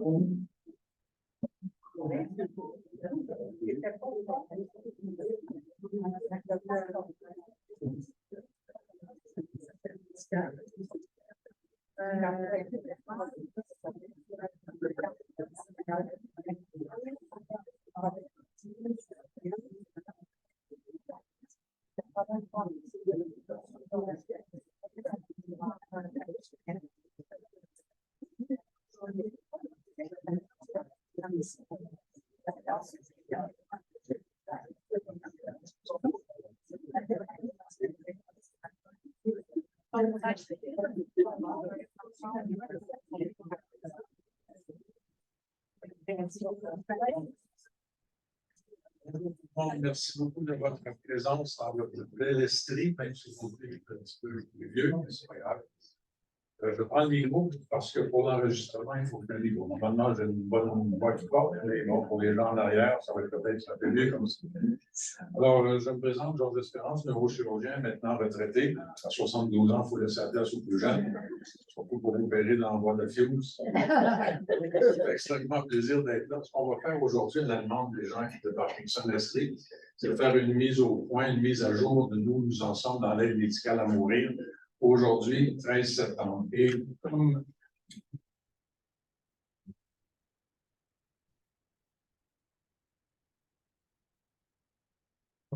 Bon, merci beaucoup de votre présence dans votre bel esprit, même si vous êtes un petit peu vieux, mais c'est pas grave. Je prends le micro parce que pour l'enregistrement, il faut que le micro. Normalement, j'ai une bonne voix qui porte, mais bon, pour les gens en arrière, ça va être peut-être un peu mieux comme ça. Alors, je me présente, Georges Espérance, neurochirurgien, maintenant retraité. À 72 ans, il faut laisser la place aux plus jeunes, surtout pour opérer dans l'envoi de Fuse. C'est extrêmement plaisir d'être là. Ce qu'on va faire aujourd'hui, à la demande des gens qui de Parkinson-Estrée, c'est de faire une mise au point, une mise à jour de nous en sommes dans l'aide médicale à mourir. Aujourd'hui, 13 septembre. Et comme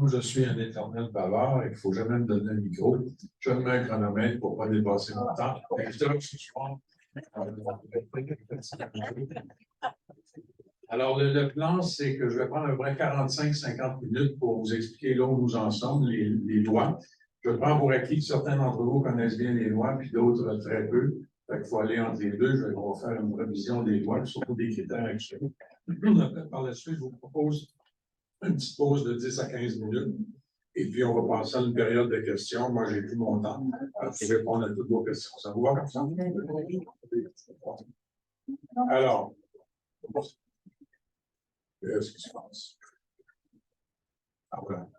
je suis un éternel bavard et qu'il ne faut jamais me donner un micro, je me mets un chronomètre pour ne pas dépasser mon temps. Alors, le plan, c'est que je vais prendre à peu près 45-50 minutes pour vous expliquer là où nous en sommes, les lois. Je prends pour acquis que certains d'entre vous connaissent bien les lois, puis d'autres très peu. Il faut aller entre les deux. Je vais vous faire une révision des lois, surtout des critères actuels. Par la suite, je vous propose une petite pause de 10 à 15 minutes. Et puis, on va passer à une période de questions. Moi, j'ai tout mon temps pour répondre à toutes vos questions. Ça vous va comme ça? Alors, qu'est-ce qui se passe? Ah, voilà.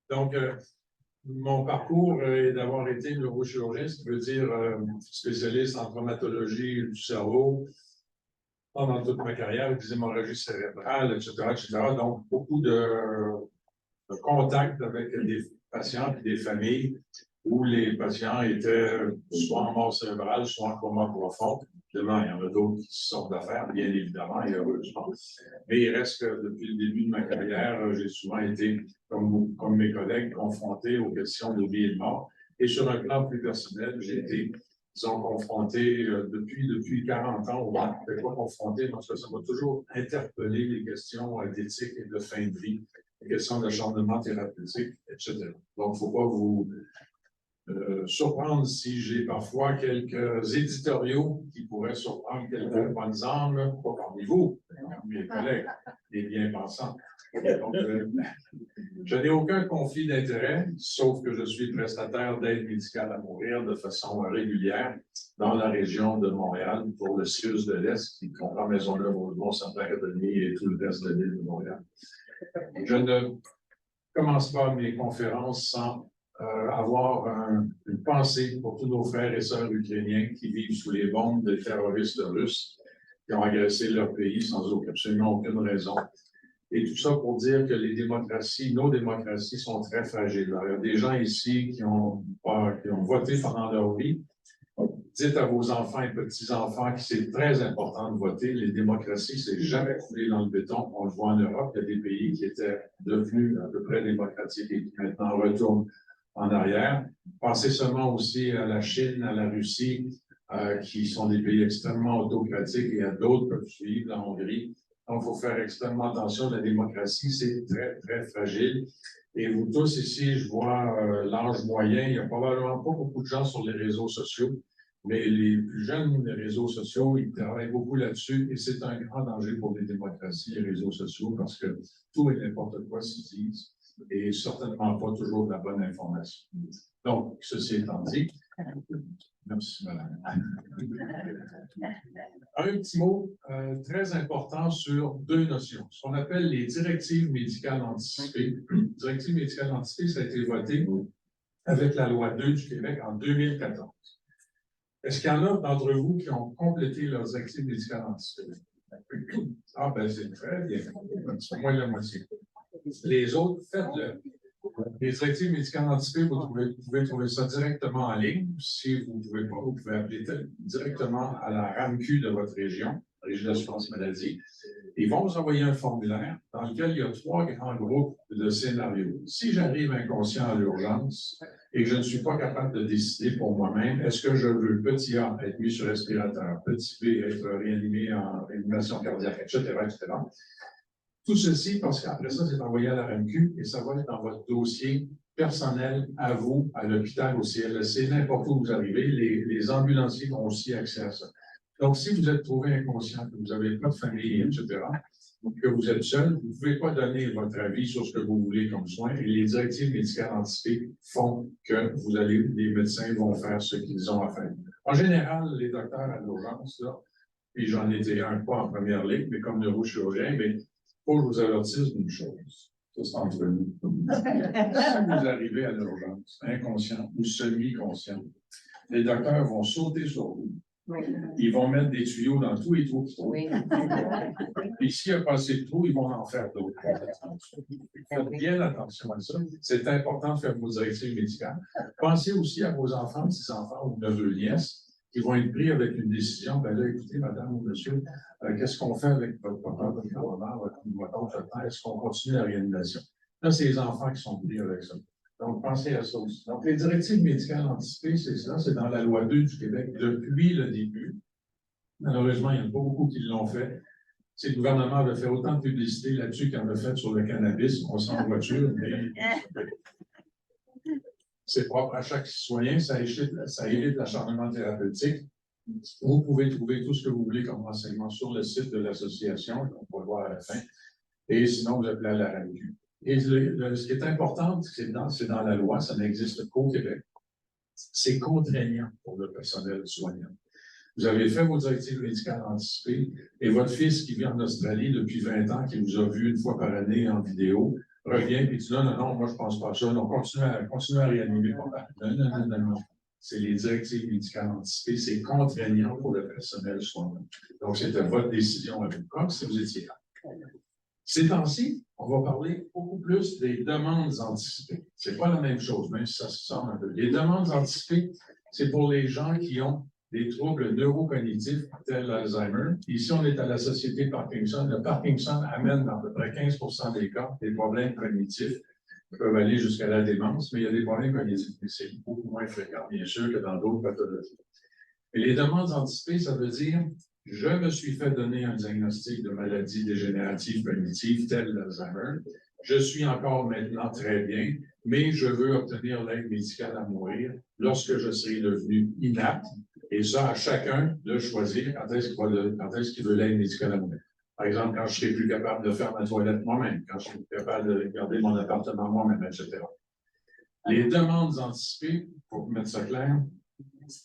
Donc, mon parcours est d'avoir été neurochirurgien, ce qui veut dire spécialiste en traumatologie du cerveau pendant toute ma carrière, des hémorragies cérébrales, etc., etc. Donc, beaucoup de contacts avec des patients et des familles où les patients étaient soit en mort cérébrale, soit en coma profond. Évidemment, il y en a d'autres qui sortent d'affaires, bien évidemment, et heureusement. Mais il reste que depuis le début de ma carrière, j'ai souvent été, comme mes collègues, confronté aux questions de vie et de mort. Et sur un plan plus personnel, j'ai été, disons, confronté depuis 40 ans, ou pas confronté, parce que ça m'a toujours interpellé les questions d'éthique et de fin de vie, les questions d'acharnement thérapeutique, etc. Donc, il ne faut pas vous surprendre si j'ai parfois quelques éditoriaux qui pourraient surprendre quelques bonnes âmes, pas parmi vous, mais parmi mes collègues, les bien-pensants. Donc, je n'ai aucun conflit d'intérêt, sauf que je suis prestataire d'aide médicale à mourir de façon régulière dans la région de Montréal pour le CIUS de l'Est, qui comprend Maisonneuve, Rosemont, Saint-Pierre-et-Denis et tout le reste de l'île de Montréal. Je ne commence pas mes conférences sans avoir une pensée pour tous nos frères et sœurs ukrainiens qui vivent sous les bombes des terroristes russes qui ont agressé leur pays sans absolument aucune raison. Et tout ça pour dire que les démocraties, nos démocraties sont très fragiles. Alors, il y a des gens ici qui ont voté pendant leur vie. Dites à vos enfants et petits-enfants que c'est très important de voter. Les démocraties, c'est jamais coulé dans le béton. On le voit en Europe, il y a des pays qui étaient devenus à peu près démocratiques et qui maintenant retournent en arrière. Pensez seulement aussi à la Chine, à la Russie, qui sont des pays extrêmement autocratiques, et à d'autres peuvent suivre, la Hongrie. Donc, il faut faire extrêmement attention. La démocratie, c'est très, très fragile. Et vous tous ici, je vois l'âge moyen. Il n'y a probablement pas beaucoup de gens sur les réseaux sociaux, mais les plus jeunes des réseaux sociaux, ils travaillent beaucoup là-dessus. Et c'est un grand danger pour les démocraties, les réseaux sociaux, parce que tout et n'importe quoi s'y disent, et certainement pas toujours de la bonne information. Donc, ceci étant dit, merci, madame. Un petit mot très important sur deux notions, ce qu'on appelle les directives médicales anticipées. Directives médicales anticipées, ça a été voté avec la loi 2 du Québec en 2014. Est-ce qu'il y en a d'entre vous qui ont complété leurs directives médicales anticipées? Ah, ben c'est très bien. C'est moins de la moitié. Les autres, faites-le. Les directives médicales anticipées, vous pouvez trouver ça directement en ligne. Si vous ne pouvez pas, vous pouvez appeler directement à la RAMQ de votre région, Régie d'assurance maladie. Ils vont vous envoyer un formulaire dans lequel il y a 3 grands groupes de scénarios. Si j'arrive inconscient à l'urgence et que je ne suis pas capable de décider pour moi-même, est-ce que je veux, petit A, être mis sur respirateur, petit B, être réanimé en réanimation cardiaque, etc., etc. Tout ceci, parce qu'après ça, c'est envoyé à la RAMQ et ça va être dans votre dossier personnel à vous, à l'hôpital, au CLSC, n'importe où vous arrivez. Les ambulanciers ont aussi accès à ça. Donc, si vous êtes trouvé inconscient, que vous n'avez pas de famille, etc., que vous êtes seul, vous ne pouvez pas donner votre avis sur ce que vous voulez comme soin et les directives médicales anticipées font que les médecins vont faire ce qu'ils ont à faire. En général, les docteurs à l'urgence, là, puis j'en étais un pas en première ligne, mais comme neurochirurgien, mais il faut que je vous avertisse d'une chose. Ça, c'est entre nous. Si vous arrivez à l'urgence, inconscient ou semi-conscient, les docteurs vont sauter sur vous. Ils vont mettre des tuyaux dans tous les trous. Oui. Et s'il n'y a pas assez de trous, ils vont en faire d'autres. Faites bien attention à ça. C'est important de faire vos directives médicales. Pensez aussi à vos enfants, petits-enfants ou neveux, nièces, qui vont être pris avec une décision. Ben là, écoutez, madame ou monsieur, qu'est-ce qu'on fait avec votre papa, votre grand-mère, votre oncle, est-ce qu'on continue la réanimation? Là, c'est les enfants qui sont pris avec ça. Donc, pensez à ça aussi. Donc, les directives médicales anticipées, c'est ça, c'est dans la loi 2 du Québec depuis le début. Malheureusement, il n'y en a pas beaucoup qui l'ont fait. Si le gouvernement avait fait autant de publicité là-dessus qu'il en a fait sur le cannabis, on s'en voiture, mais c'est propre à chaque citoyen, ça évite l'acharnement thérapeutique. Vous pouvez trouver tout ce que vous voulez comme renseignement sur le site de l'association, on va le voir à la fin, et sinon, vous appelez à la RAMQ. Et ce qui est important, c'est dans la loi, ça n'existe qu'au Québec. C'est contraignant pour le personnel soignant. Vous avez fait vos directives médicales anticipées et votre fils qui vit en Australie depuis 20 ans, qui vous a vu une fois par année en vidéo, revient et dit non, moi je ne pense pas à ça, non, continue à réanimer papa. Non. C'est les directives médicales anticipées, c'est contraignant pour le personnel soignant. Donc, c'était votre décision à vous, comme si vous étiez là. Ces temps-ci, on va parler beaucoup plus des demandes anticipées. Ce n'est pas la même chose, même si ça se sort un peu. Les demandes anticipées, c'est pour les gens qui ont des troubles neurocognitifs tels l'Alzheimer. Ici, on est à la Société Parkinson. Le Parkinson amène dans à peu près 15% des cas des problèmes cognitifs qui peuvent aller jusqu'à la démence, mais il y a des problèmes cognitifs, mais c'est beaucoup moins fréquent, bien sûr, que dans d'autres pathologies. Et les demandes anticipées, ça veut dire je me suis fait donner un diagnostic de maladie dégénérative cognitive telle l'Alzheimer. Je suis encore maintenant très bien, mais je veux obtenir l'aide médicale à mourir lorsque je serai devenu inapte. Et ça, à chacun de choisir quand est-ce qu'il veut l'aide médicale à mourir. Par exemple, quand je serai plus capable de faire ma toilette moi-même, quand je serai plus capable de garder mon appartement moi-même, etc. Les demandes anticipées, pour mettre ça clair,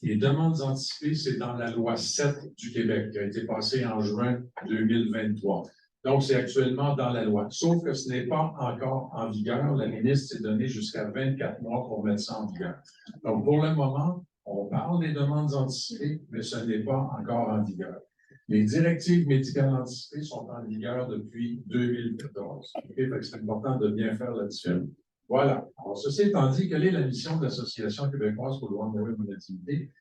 les demandes anticipées, c'est dans la loi 7 du Québec qui a été passée en juin 2023. Donc, c'est actuellement dans la loi. Sauf que ce n'est pas encore en vigueur. La ministre s'est donné jusqu'à 24 mois pour mettre ça en vigueur. Donc, pour le moment, on parle des demandes anticipées, mais ce n'est pas encore en vigueur. Les directives médicales anticipées sont en vigueur depuis 2014. Okay? C'est important de bien faire la différence. Voilà. Alors, ceci étant dit, quelle est la mission de l'Association québécoise pour le droit de mourir en activité?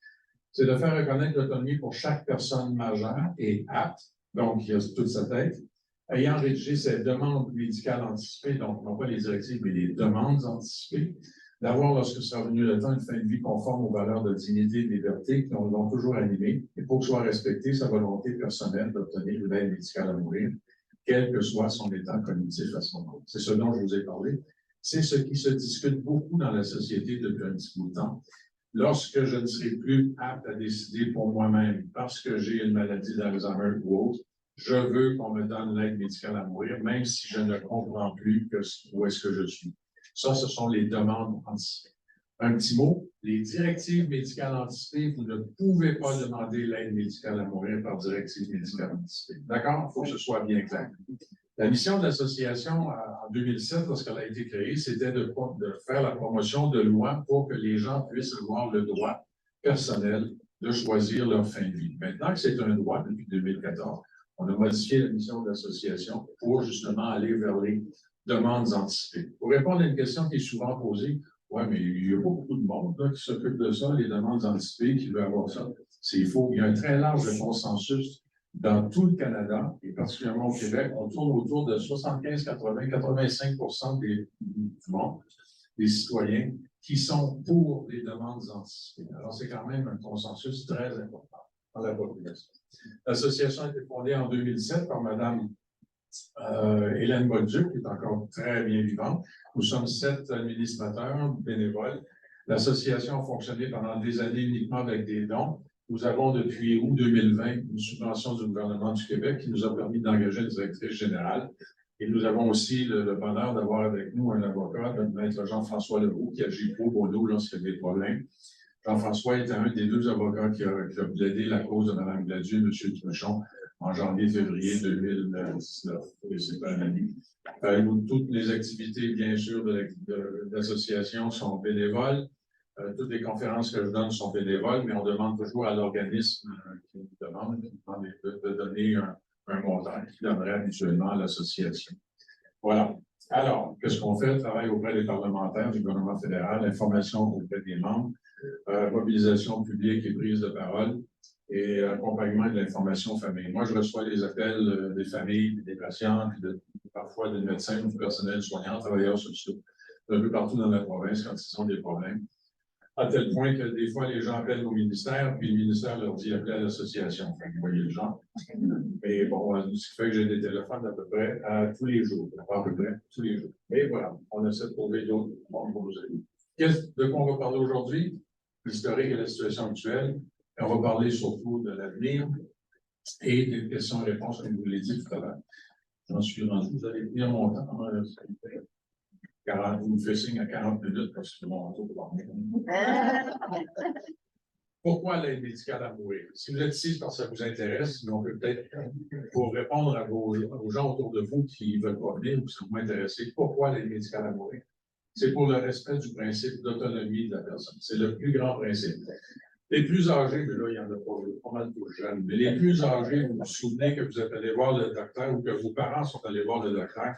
C'est de faire reconnaître l'autonomie pour chaque personne majeure et apte, donc qui a toute sa tête, ayant rédigé ses demandes médicales anticipées, donc non pas les directives, mais les demandes anticipées, d'avoir, lorsque sera venu le temps, une fin de vie conforme aux valeurs de dignité et de liberté qui l'ont toujours animé, et pour que soit respectée sa volonté personnelle d'obtenir une aide médicale à mourir, quel que soit son état cognitif à ce moment. C'est ce dont je vous ai parlé. C'est ce qui se discute beaucoup dans la société depuis un petit bout de temps. Lorsque je ne serai plus apte à décider pour moi-même parce que j'ai une maladie d'Alzheimer ou autre, je veux qu'on me donne l'aide médicale à mourir, même si je ne comprends plus où est-ce que je suis. Ça, ce sont les demandes anticipées. Un petit mot, les directives médicales anticipées, vous ne pouvez pas demander l'aide médicale à mourir par directive médicale anticipée. D'accord? Il faut que ce soit bien clair. La mission de l'association en 2007, lorsqu'elle a été créée, c'était de faire la promotion de lois pour que les gens puissent avoir le droit personnel de choisir leur fin de vie. Maintenant que c'est un droit depuis 2014, on a modifié la mission de l'association pour justement aller vers les demandes anticipées. Pour répondre à une question qui est souvent posée, oui, mais il n'y a pas beaucoup de monde là, qui s'occupe de ça, les demandes anticipées, qui veut avoir ça. C'est faux. Il y a un très large consensus dans tout le Canada, et particulièrement au Québec. On tourne autour de 75, 80, 85% du monde, des citoyens, qui sont pour les demandes anticipées. Alors, c'est quand même un consensus très important dans la population. L'association a été fondée en 2007 par Mme Hélène Bolduc, qui est encore très bien vivante. Nous sommes 7 administrateurs bénévoles. L'association a fonctionné pendant des années uniquement avec des dons. Nous avons depuis août 2020 une subvention du gouvernement du Québec qui nous a permis d'engager une directrice générale. Et nous avons aussi le bonheur d'avoir avec nous un avocat, le maître Jean-François Leroux, qui agit pour nous lorsqu'il y a des problèmes. Jean-François était un des 2 avocats qui a plaidé la cause de Mme Gladieux et M. Truchon en janvier-février 2019. Et c'est un ami. Toutes les activités, bien sûr, de l'association sont bénévoles. Toutes les conférences que je donne sont bénévoles, mais on demande toujours à l'organisme qui nous demande de donner un montant qui donnerait habituellement à l'association. Voilà. Alors, qu'est-ce qu'on fait? Travail auprès des parlementaires du gouvernement fédéral, information auprès des membres, mobilisation publique et prise de parole, et accompagnement de l'information famille. Moi, je reçois des appels des familles, des patients, puis parfois des médecins, du personnel soignant, travailleurs sociaux, un peu partout dans la province quand ils ont des problèmes. À tel point que des fois, les gens appellent au ministère, puis le ministère leur dit appelez à l'association. Enfin, vous voyez le genre. Mais bon, ce qui fait que j'ai des téléphones à peu près tous les jours. Pas à peu près tous les jours. Mais voilà, on essaie de trouver d'autres mondes pour nous aider. De quoi on va parler aujourd'hui? L'historique et la situation actuelle. Et on va parler surtout de l'avenir et des questions-réponses, comme je vous l'ai dit tout à l'heure. J'en suis rendu. Vous allez tenir mon temps. Vous me faites signe à 40 minutes parce que c'est mon retour pour dormir. Pourquoi l'aide médicale à mourir? Si vous êtes ici, c'est parce que ça vous intéresse, mais on peut peut-être, pour répondre à aux gens autour de vous qui ne veulent pas venir ou qui sont intéressés, pourquoi l'aide médicale à mourir? C'est pour le respect du principe d'autonomie de la personne. C'est le plus grand principe. Les plus âgés, mais là, il y en a pas mal de jeunes, mais les plus âgés, vous vous souvenez que vous êtes allé voir le docteur ou que vos parents sont allés voir le docteur.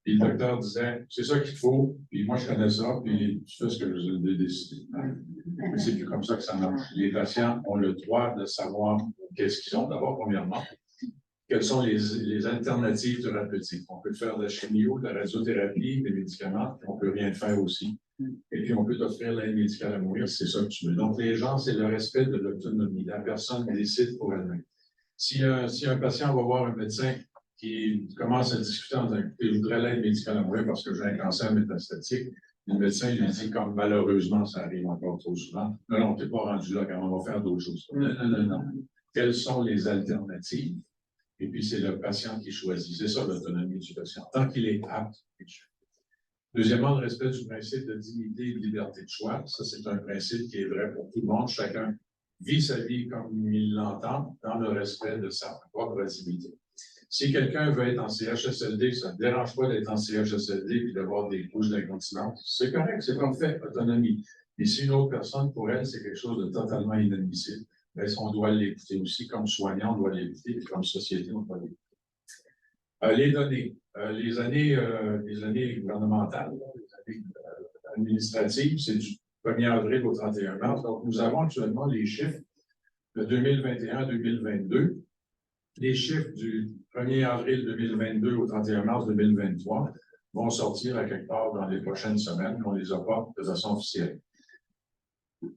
Et le docteur disait, c'est ça qu'il faut, puis moi je connais ça, puis tu fais ce que je vais décider. Mais c'est plus comme ça que ça marche. Les patients ont le droit de savoir qu'est-ce qu'ils ont. D'abord, premièrement, quelles sont les alternatives thérapeutiques. On peut faire de la chimio, de la radiothérapie, des médicaments, puis on peut rien faire aussi. Et puis on peut t'offrir l'aide médicale à mourir, c'est ça que tu veux. Donc les gens, c'est le respect de l'autonomie. La personne décide pour elle-même. Si un patient va voir un médecin qui commence à discuter en disant « je voudrais l'aide médicale à mourir parce que j'ai un cancer métastatique », le médecin lui dit, comme malheureusement ça arrive encore trop souvent, « non, tu n'es pas rendu là, car on va faire d'autres choses. » Non. Quelles sont les alternatives? Et puis c'est le patient qui choisit. C'est ça l'autonomie du patient, tant qu'il est apte. Deuxièmement, le respect du principe de dignité et de liberté de choix. Ça, c'est un principe qui est vrai pour tout le monde. Chacun vit sa vie comme il l'entend, dans le respect de sa propre dignité. Si quelqu'un veut être en CHSLD, ça ne dérange pas d'être en CHSLD et d'avoir des couches d'incontinence, c'est correct, c'est parfait, autonomie. Et si une autre personne, pour elle, c'est quelque chose de totalement inadmissible, bien, on doit l'écouter aussi, comme soignant, on doit l'écouter, et comme société, on doit l'écouter. Les données, les années gouvernementales, les années administratives, c'est du 1er avril au 31 mars. Donc, nous avons actuellement les chiffres de 2021-2022. Les chiffres du 1er avril 2022 au 31 mars 2023 vont sortir à quelque part dans les prochaines semaines. On ne les a pas de façon officielle.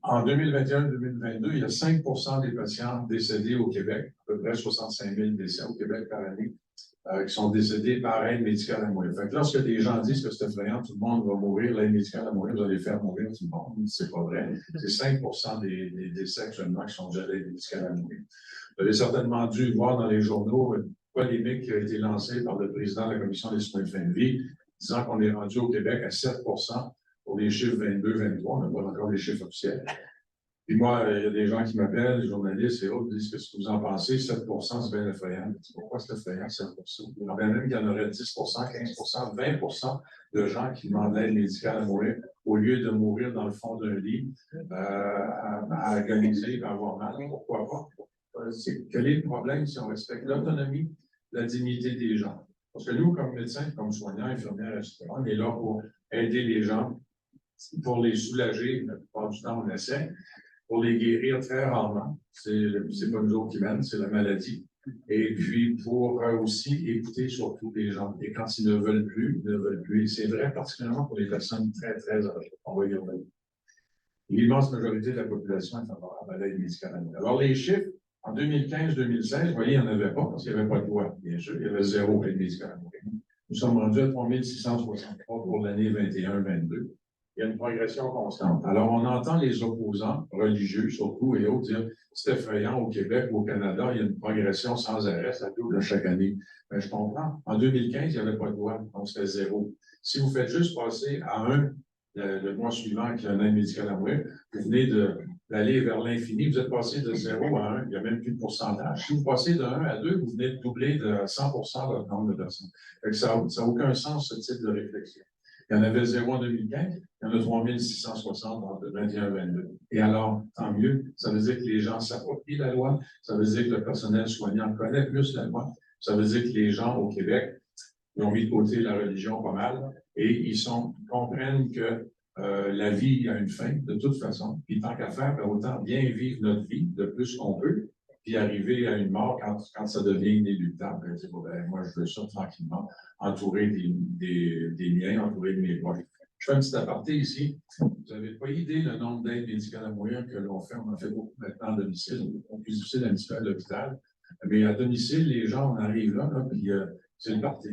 En 2021-2022, il y a 5 des patients décédés au Québec, à peu près 65 000 décès au Québec par année, qui sont décédés par aide médicale à mourir. Fait que lorsque des gens disent que c'est effrayant, tout le monde va mourir, l'aide médicale à mourir, vous allez faire mourir tout le monde. C'est pas vrai. C'est 5 des décès actuellement qui sont déjà l'aide médicale à mourir. Vous avez certainement dû voir dans les journaux une polémique qui a été lancée par le président de la Commission des soins de fin de vie, disant qu'on est rendu au Québec à 7 pour les chiffres 22-23. On n'a pas encore les chiffres officiels. Puis moi, il y a des gens qui m'appellent, les journalistes et autres, disent qu'est-ce que vous en pensez? 7 c'est bien effrayant. Pourquoi c'est effrayant, 7 Il y en a même qu'il y en aurait 10 15 20 de gens qui demandent l'aide médicale à mourir au lieu de mourir dans le fond d'un lit, à agoniser, à avoir mal. Pourquoi pas? Quel est le problème si on respecte l'autonomie, la dignité des gens? Parce que nous, comme médecins, comme soignants, infirmières, etc., on est là pour aider les gens, pour les soulager. La plupart du temps, on essaie. Pour les guérir très rarement. C'est pas nous autres qui mènent, c'est la maladie. Et puis pour aussi écouter surtout les gens. Et quand ils ne veulent plus, ils ne veulent plus. Et c'est vrai particulièrement pour les personnes très, très âgées. On va y revenir. L'immense majorité de la population est favorable à l'aide médicale à mourir. Alors les chiffres, en 2015-2016, vous voyez, il n'y en avait pas parce qu'il n'y avait pas de loi, bien sûr. Il y avait 0 aide médicale à mourir. Nous sommes rendus à 3663 pour l'année 21-22. Il y a une progression constante. Alors, on entend les opposants religieux, surtout, et autres, dire c'est effrayant au Québec ou au Canada, il y a une progression sans arrêt, ça double chaque année. Mais je comprends. En 2015, il n'y avait pas de loi, donc c'était 0. Si vous faites juste passer à 1 le mois suivant qu'il y a un aide médicale à mourir, vous venez d'aller vers l'infini, vous êtes passé de 0 à 1, il n'y a même plus de pourcentage. Si vous passez de 1 à 2, vous venez de doubler de 100 votre nombre de personnes. Ça n'a aucun sens, ce type de réflexion. Il y en avait 0 en 2015, il y en a 3660 entre 21 et 22. Et alors, tant mieux, ça veut dire que les gens s'approprient la loi, ça veut dire que le personnel soignant connaît plus la loi, ça veut dire que les gens au Québec ils ont mis de côté la religion pas mal et ils comprennent que la vie a une fin de toute façon. Puis tant qu'à faire, autant bien vivre notre vie le plus qu'on peut, puis arriver à une mort quand ça devient inéluctable. Moi, je veux ça tranquillement, entouré des miens, entouré de mes proches. Je fais un petit aparté ici. Vous n'avez pas idée le nombre d'aides médicales à mourir que l'on fait. On en fait beaucoup maintenant à domicile. On est plus difficile à l'hôpital. Mais à domicile, les gens, on arrive là puis c'est le parti.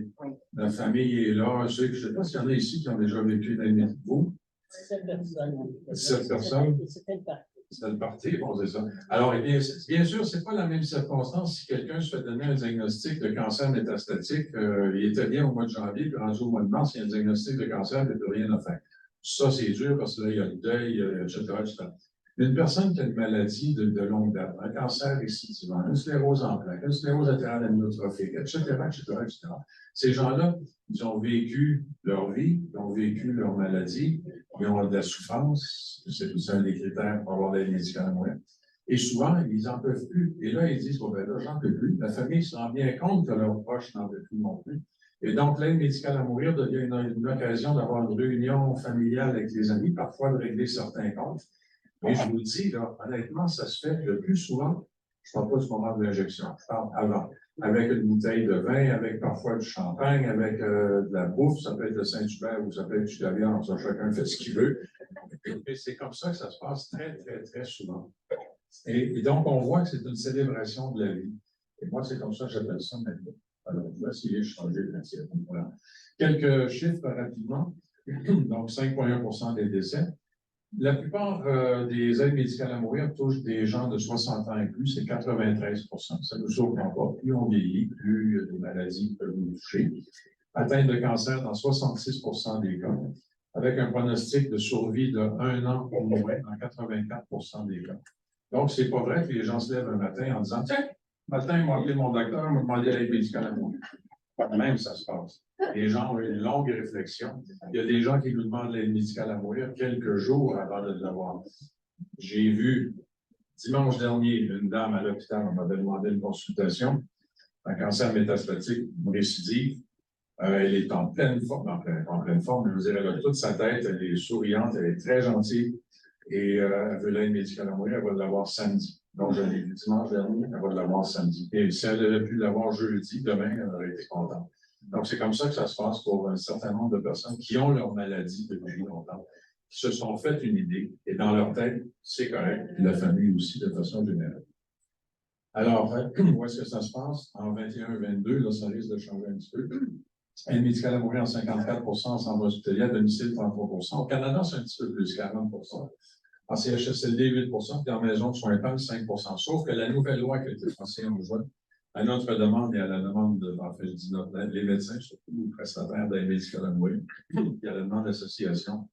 La famille est là. Je ne sais pas s'il y en a ici qui ont déjà vécu dans les vous. 7 personnes. 7 personnes. C'était le parti. C'était le parti, bon, c'est ça. Alors, eh bien sûr, ce n'est pas la même circonstance si quelqu'un se fait donner un diagnostic de cancer métastatique. Il était bien au mois de janvier, puis rendu au mois de mars, il y a un diagnostic de cancer, il n'y a plus rien à faire. Ça, c'est dur parce que là, il y a le deuil, etc., etc. Une personne qui a une maladie de longue date, un cancer récidivant, une sclérose en plaques, une sclérose latérale amyotrophique, etc., etc., ces gens-là, ils ont vécu leur vie, ils ont vécu leur maladie, ils ont de la souffrance, c'est aussi un des critères pour avoir l'aide médicale à mourir. Et souvent, ils n'en peuvent plus. Et là, ils disent, bon, ben là, j'en peux plus. La famille se rend bien compte que leurs proches n'en peuvent plus non plus. Et donc, l'aide médicale à mourir devient une occasion d'avoir une réunion familiale avec les amis, parfois de régler certains comptes. Mais je vous le dis, là, honnêtement, ça se fait le plus souvent. Je ne parle pas du moment de l'injection, je parle avant. Avec une bouteille de vin, avec parfois du champagne, avec de la bouffe, ça peut être le Saint-Hubert ou ça peut être du la viande, ça, chacun fait ce qu'il veut. Et c'est comme ça que ça se passe très, très, très souvent. Et donc, on voit que c'est une célébration de la vie. Et moi, c'est comme ça que j'appelle ça maintenant. Alors, on va essayer de changer le principe. Voilà. Quelques chiffres rapidement. Donc, 5,1 des décès. La plupart des aides médicales à mourir touchent des gens de 60 ans et plus, c'est 93 Ça ne nous surprend pas. Plus on vieillit, plus des maladies peuvent nous toucher. Atteinte de cancer dans 66 des cas, avec un pronostic de survie de 1 an ou moins dans 84 des cas. Donc, c'est pas vrai que les gens se lèvent un matin en disant tiens, matin, ils m'ont appelé mon docteur, ils m'ont demandé l'aide médicale à mourir. Pas de même, ça se passe. Les gens ont une longue réflexion. Il y a des gens qui nous demandent l'aide médicale à mourir quelques jours avant de l'avoir. J'ai vu dimanche dernier une dame à l'hôpital, on m'avait demandé une consultation, un cancer métastatique, une récidive. Elle est en pleine forme, en pleine forme, je veux dire, elle a toute sa tête, elle est souriante, elle est très gentille et elle veut l'aide médicale à mourir, elle va l'avoir samedi. Donc, je l'ai vu dimanche dernier, elle va l'avoir samedi. Et si elle avait pu l'avoir jeudi, demain, elle aurait été contente. Donc, c'est comme ça que ça se passe pour un certain nombre de personnes qui ont leur maladie depuis longtemps, qui se sont fait une idée, et dans leur tête, c'est correct, et la famille aussi, de façon générale. Alors, où est-ce que ça se passe? En 21-22, là, ça risque de changer un petit peu. Aide médicale à mourir en 54 en centre hospitalier, à domicile 33 Au Canada, c'est un petit peu plus, 40 En CHSLD, 8 puis en maison de soins internes, 5 Sauf que la nouvelle loi qui a été passée en juin, à notre demande et à la demande de, en fait, je dis les médecins, surtout les prestataires d'aide médicale à mourir, et à la demande de l'association,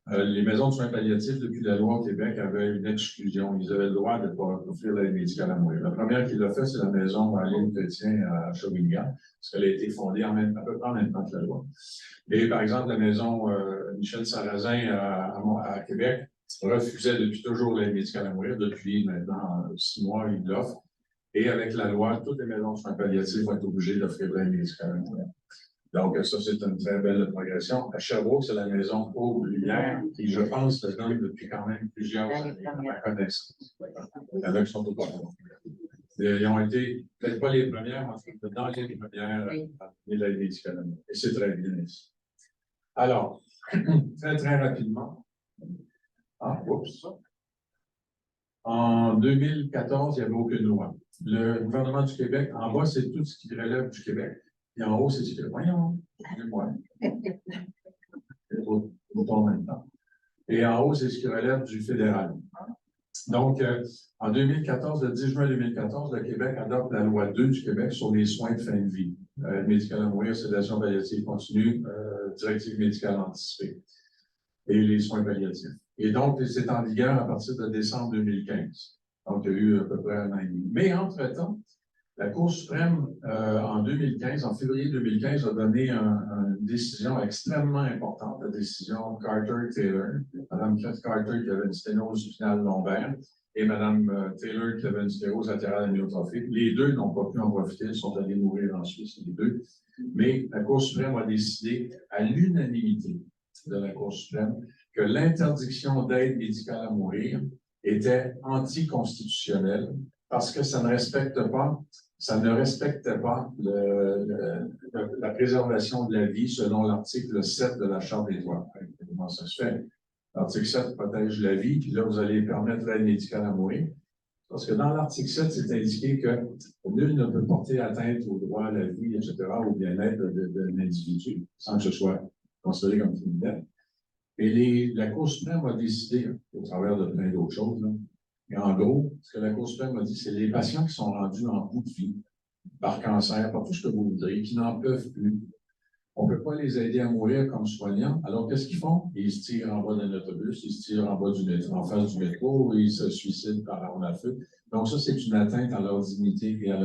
Les maisons de soins palliatifs, depuis la loi au Québec, avaient une exclusion. Ils avaient le droit de ne pas offrir l'aide médicale à mourir. La première qui l'a fait, c'est la maison à l'île Chrétien à Shawinigan, parce qu'elle a été fondée à peu près en même temps que la loi. Et par exemple, la maison Michel Sarrazin à Québec refusait depuis toujours l'aide médicale à mourir. Depuis maintenant 6 mois, il l'offre. Et avec la loi, toutes les maisons de soins palliatifs vont être obligées d'offrir l'aide médicale à mourir. Donc, ça, c'est une très belle progression. À Sherbrooke, c'est la maison Aube-Lumière, qui, je pense, le donne depuis quand même plusieurs années, à ma connaissance. Il y en a qui sont au courant. Ils ont été, peut-être pas les premières, mais dans les premières à donner l'aide médicale à mourir. Et c'est très bien ici. Alors, très rapidement. En 2014, il n'y avait aucune loi. Le gouvernement du Québec, en bas, c'est tout ce qui relève du Québec. Et en haut, c'est ce qui relève. Voyons, excusez-moi. En même temps. Et en haut, c'est ce qui relève du fédéral. Donc, en 2014, le 10 juin 2014, le Québec adopte la loi 2 du Québec sur les soins de fin de vie. Médicale à mourir, sédation palliative continue, directive médicale anticipée et les soins palliatifs. Et donc, c'est en vigueur à partir de décembre 2015. Donc, il y a eu à peu près 1 an et demi. Mais entre-temps, la Cour suprême, en 2015, en février 2015, a donné une décision extrêmement importante, la décision Carter-Taylor. Mme Carter qui avait une sténose spinale lombaire et Mme Taylor qui avait une sclérose latérale amyotrophique. Les deux n'ont pas pu en profiter, ils sont allés mourir en Suisse, les deux. Mais la Cour suprême a décidé, à l'unanimité de la Cour suprême, que l'interdiction d'aide médicale à mourir était anticonstitutionnelle parce que ça ne respectait pas la préservation de la vie selon l'article 7 de la Charte des droits. Comment ça se fait? L'article 7 protège la vie, puis là, vous allez permettre l'aide médicale à mourir. Parce que dans l'article 7, c'est indiqué que nul ne peut porter atteinte au droit à la vie, etc., au bien-être de l'individu, sans que ce soit considéré comme criminel. Et la Cour suprême a décidé, au travers de plein d'autres choses, là, et en gros, ce que la Cour suprême a dit, c'est les patients qui sont rendus en bout de vie, par cancer, par tout ce que vous voudrez, qui n'en peuvent plus. On ne peut pas les aider à mourir comme soignants. Alors, qu'est-ce qu'ils font? Ils se tirent en bas d'un autobus, ils se tirent en bas du métro, en face du métro, ils se suicident par arme à feu. Donc, ça, c'est une atteinte à leur dignité et à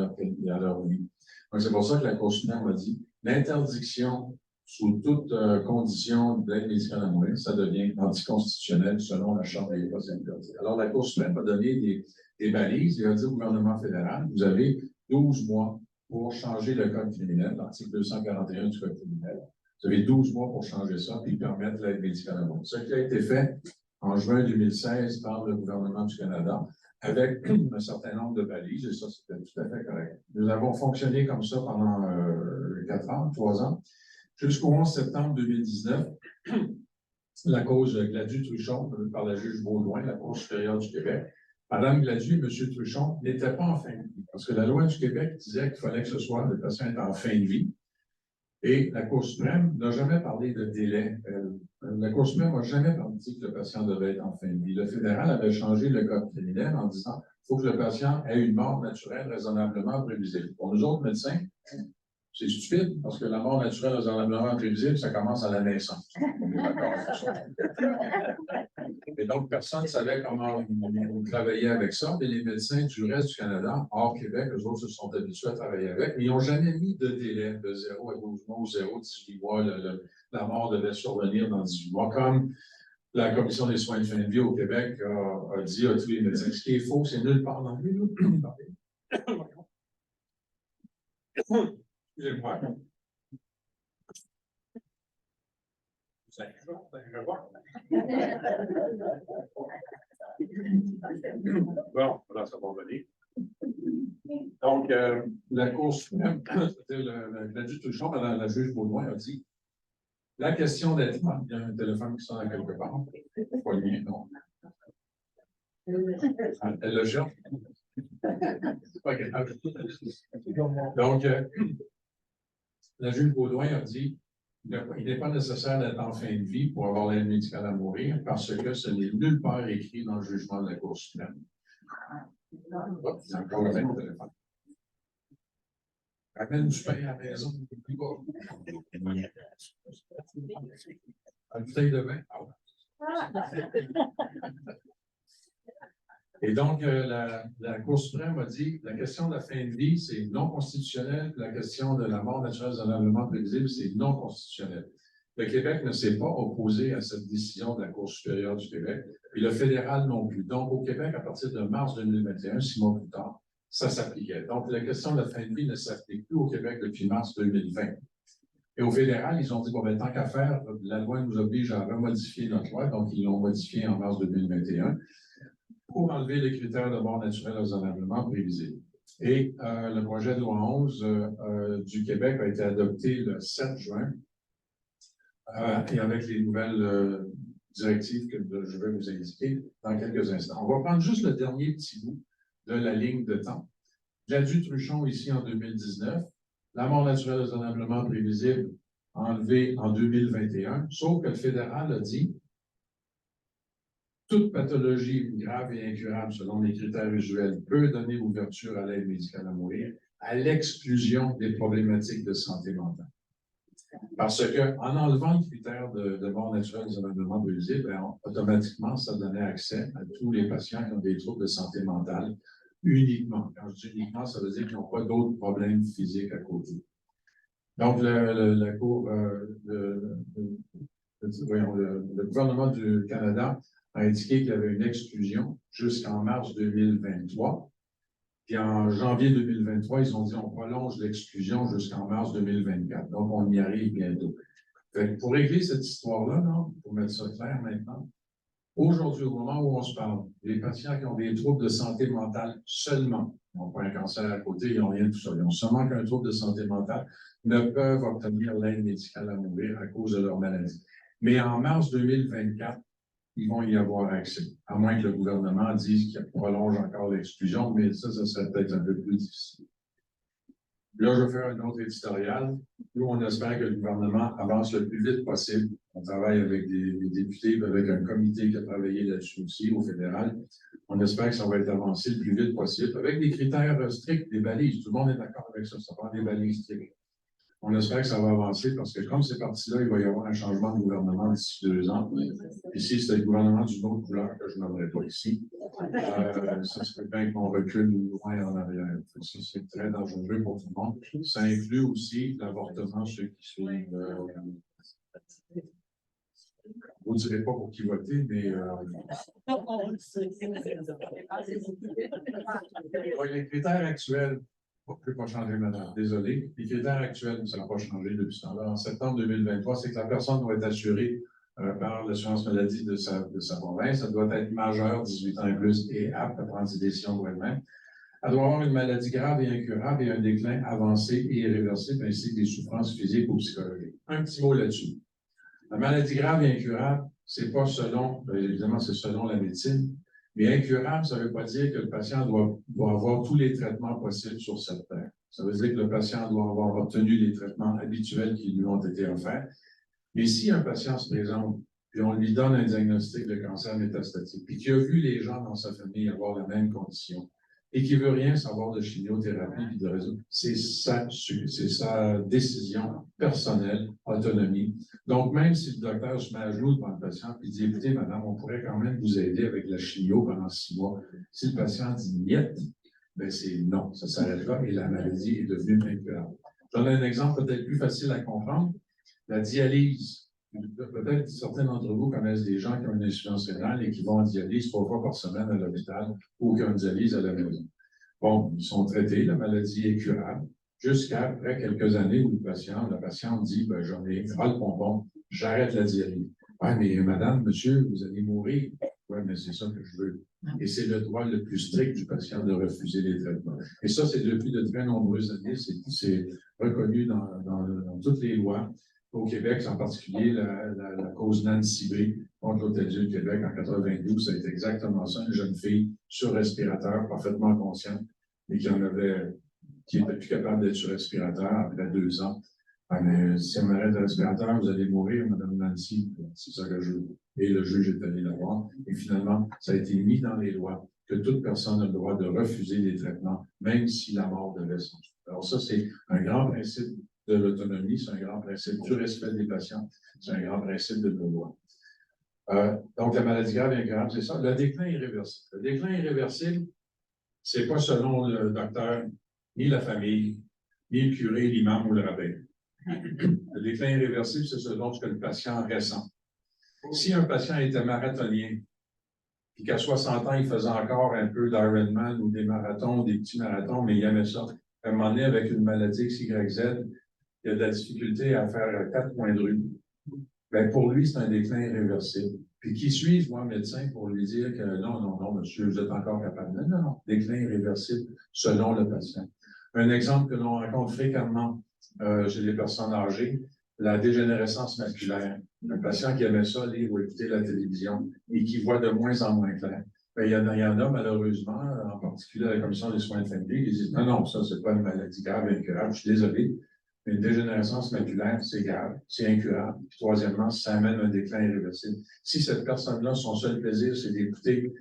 leur vie. Donc, c'est pour ça que la Cour suprême a dit l'interdiction sous toute condition de l'aide médicale à mourir, ça devient anticonstitutionnel selon la Charte des droits interdits. Alors, la Cour suprême a donné des balises et a dit au gouvernement fédéral, vous avez 12 mois pour changer le code criminel, l'article 241 du code criminel. Vous avez 12 mois pour changer ça et permettre l'aide médicale à mourir. Ce qui a été fait en juin 2016 par le gouvernement du Canada avec un certain nombre de balises, et ça, c'était tout à fait correct. Nous avons fonctionné comme ça pendant 4 ans, 3 ans, jusqu'au 11 septembre 2019. La cause Gladu-Truchon, par la juge Baudouin, la Cour supérieure du Québec. Madame Gladu et M. Truchon n'étaient pas en fin de vie, parce que la loi du Québec disait qu'il fallait que ce soit le patient est en fin de vie. Et la Cour suprême n'a jamais parlé de délai. La Cour suprême n'a jamais dit que le patient devait être en fin de vie. Le fédéral avait changé le code criminel en disant qu'il faut que le patient ait une mort naturelle raisonnablement prévisible. Pour nous autres médecins, c'est stupide, parce que la mort naturelle raisonnablement prévisible, ça commence à la naissance. Et donc, personne ne savait comment on travaillait avec ça, mais les médecins du reste du Canada, hors Québec, eux autres se sont habitués à travailler avec, mais ils n'ont jamais mis de délai de 0 à 12 mois ou 0 à 18 mois. La mort devait survenir dans 18 mois, comme la Commission des soins de fin de vie au Québec a dit à tous les médecins. Ce qui est faux, c'est nulle part dans le Excusez-moi. Bon, voilà, ça va venir. Donc, la Cour suprême, c'est-à-dire la Truchon, la juge Baudouin a dit la question d'être. Il y a un téléphone qui sonne à quelque part. Pas le mien, non. Elle le cherche. C'est pas grave. Donc, la juge Baudouin a dit il n'est pas nécessaire d'être en fin de vie pour avoir l'aide médicale à mourir parce que ce n'est nulle part écrit dans le jugement de la Cour suprême. C'est encore le même téléphone. Ramène du pain à la maison, plus bas. Un bouteille de vin. Ah ouais. Et donc, la Cour suprême a dit la question de la fin de vie, c'est non constitutionnel. La question de la mort naturelle raisonnablement prévisible, c'est non constitutionnel. Le Québec ne s'est pas opposé à cette décision de la Cour supérieure du Québec, et le fédéral non plus. Donc, au Québec, à partir de mars 2021, 6 mois plus tard, ça s'appliquait. Donc, la question de la fin de vie ne s'applique plus au Québec depuis mars 2020. Et au fédéral, ils ont dit, bon, ben, tant qu'à faire, la loi nous oblige à remodifier notre loi, donc ils l'ont modifiée en mars 2021 pour enlever les critères de mort naturelle raisonnablement prévisibles. Et le projet de loi 11 du Québec a été adopté le 7 juin, et avec les nouvelles directives que je vais vous indiquer dans quelques instants. On va prendre juste le dernier petit bout de la ligne de temps. Gladu-Truchon, ici en 2019, la mort naturelle raisonnablement prévisible enlevée en 2021, sauf que le fédéral a dit toute pathologie grave et incurable selon les critères usuels peut donner ouverture à l'aide médicale à mourir, à l'exclusion des problématiques de santé mentale. Parce qu'en enlevant le critère de mort naturelle raisonnablement prévisible, automatiquement, ça donnait accès à tous les patients qui ont des troubles de santé mentale uniquement. Quand je dis uniquement, ça veut dire qu'ils n'ont pas d'autres problèmes physiques à côté. Donc, le gouvernement du Canada a indiqué qu'il y avait une exclusion jusqu'en mars 2023. Puis en janvier 2023, ils ont dit on prolonge l'exclusion jusqu'en mars 2024. Donc, on y arrive bientôt. Fait que pour régler cette histoire-là, pour mettre ça clair maintenant, aujourd'hui, au moment où on se parle, les patients qui ont des troubles de santé mentale seulement, ils n'ont pas un cancer à côté, ils n'ont rien de tout ça, ils ont seulement qu'un trouble de santé mentale, ne peuvent obtenir l'aide médicale à mourir à cause de leur maladie. Mais en mars 2024, ils vont y avoir accès, à moins que le gouvernement dise qu'il prolonge encore l'exclusion, mais ça serait peut-être un peu plus difficile. Là, je vais faire un autre éditorial. Nous, on espère que le gouvernement avance le plus vite possible. On travaille avec des députés, avec un comité qui a travaillé là-dessus aussi au fédéral. On espère que ça va être avancé le plus vite possible, avec des critères stricts, des balises. Tout le monde est d'accord avec ça, ça prend des balises strictes. On espère que ça va avancer parce que comme c'est parti là, il va y avoir un changement de gouvernement d'ici 2 ans. Ici, c'est le gouvernement d'une autre couleur que je n'aimerais pas ici. Ça serait bien qu'on recule loin en arrière. Ça, c'est très dangereux pour tout le monde. Ça inclut aussi l'avortement, ceux qui suivent. Vous ne direz pas pour qui voter, mais les critères actuels, on ne peut pas changer, madame, désolé. Les critères actuels, ça n'a pas changé depuis ce temps-là. En septembre 2023, c'est que la personne doit être assurée par l'assurance maladie de sa province. Elle doit être majeure, 18 ans et plus, et apte à prendre ses décisions pour elle-même. Elle doit avoir une maladie grave et incurable et un déclin avancé et irréversible, ainsi que des souffrances physiques ou psychologiques. Un petit mot là-dessus. La maladie grave et incurable, c'est pas selon, évidemment, c'est selon la médecine, mais incurable, ça ne veut pas dire que le patient doit avoir tous les traitements possibles sur cette terre. Ça veut dire que le patient doit avoir obtenu les traitements habituels qui lui ont été offerts. Mais si un patient se présente, puis on lui donne un diagnostic de cancer métastatique, puis qu'il a vu les gens dans sa famille avoir la même condition, et qui ne veut rien savoir de chimiothérapie et de réseau, c'est sa décision personnelle, autonomie. Donc, même si le docteur se met à genoux devant le patient et dit, écoutez, madame, on pourrait quand même vous aider avec la chimio pendant 6 mois. Si le patient dit niet, ben c'est non, ça s'arrête là et la maladie est devenue incurable. Je donne un exemple peut-être plus facile à comprendre. La dialyse. Peut-être certains d'entre vous connaissent des gens qui ont une insuffisance rénale et qui vont en dialyse 3 fois par semaine à l'hôpital ou qui ont une dialyse à la maison. Bon, ils sont traités, la maladie est curable, jusqu'à après quelques années où la patiente dit ben, j'en ai ras le pompon, j'arrête la dialyse. Oui, mais madame, monsieur, vous allez mourir. Oui, mais c'est ça que je veux. Et c'est le droit le plus strict du patient de refuser les traitements. Et ça, c'est depuis de très nombreuses années, c'est reconnu dans toutes les lois. Au Québec, en particulier, la cause Nancy B contre l'Hôtel-Dieu du Québec en 92, ça a été exactement ça, une jeune fille sur respirateur, parfaitement consciente, et qui n'était plus capable d'être sur respirateur après 2 ans. Ah, mais si on arrête le respirateur, vous allez mourir, Mme Nancy. C'est ça que je veux. Et le juge est allé la voir. Et finalement, ça a été mis dans les lois que toute personne a le droit de refuser des traitements, même si la mort devait s'en suivre. Alors ça, c'est un grand principe de l'autonomie, c'est un grand principe du respect des patients, c'est un grand principe de nos lois. Donc, la maladie grave et incurable, c'est ça. Le déclin irréversible. Le déclin irréversible, c'est pas selon le docteur, ni la famille, ni le curé, l'imam ou le rabbin. Le déclin irréversible, c'est selon ce que le patient ressent. Si un patient était marathonien, puis qu'à 60 ans, il faisait encore un peu d'Ironman ou des marathons, des petits marathons, mais il aimait ça. À un moment donné, avec une maladie XYZ, il y a de la difficulté à faire 4 points de rue. Bien, pour lui, c'est un déclin irréversible. Puis qui suis-je, moi, médecin, pour lui dire que non, monsieur, vous êtes encore capable. Non, déclin irréversible selon le patient. Un exemple que l'on rencontre fréquemment chez les personnes âgées, la dégénérescence maculaire. Un patient qui aimait ça, lire ou écouter la télévision et qui voit de moins en moins clair. Bien, il y en a, malheureusement, en particulier à la Commission des soins infirmiers, qui disent non, ça, c'est pas une maladie grave et incurable, je suis désolé. Une dégénérescence maculaire, c'est grave, c'est incurable. Puis, troisièmement, ça amène un déclin irréversible. Si cette personne-là, son seul plaisir, c'est d'écouter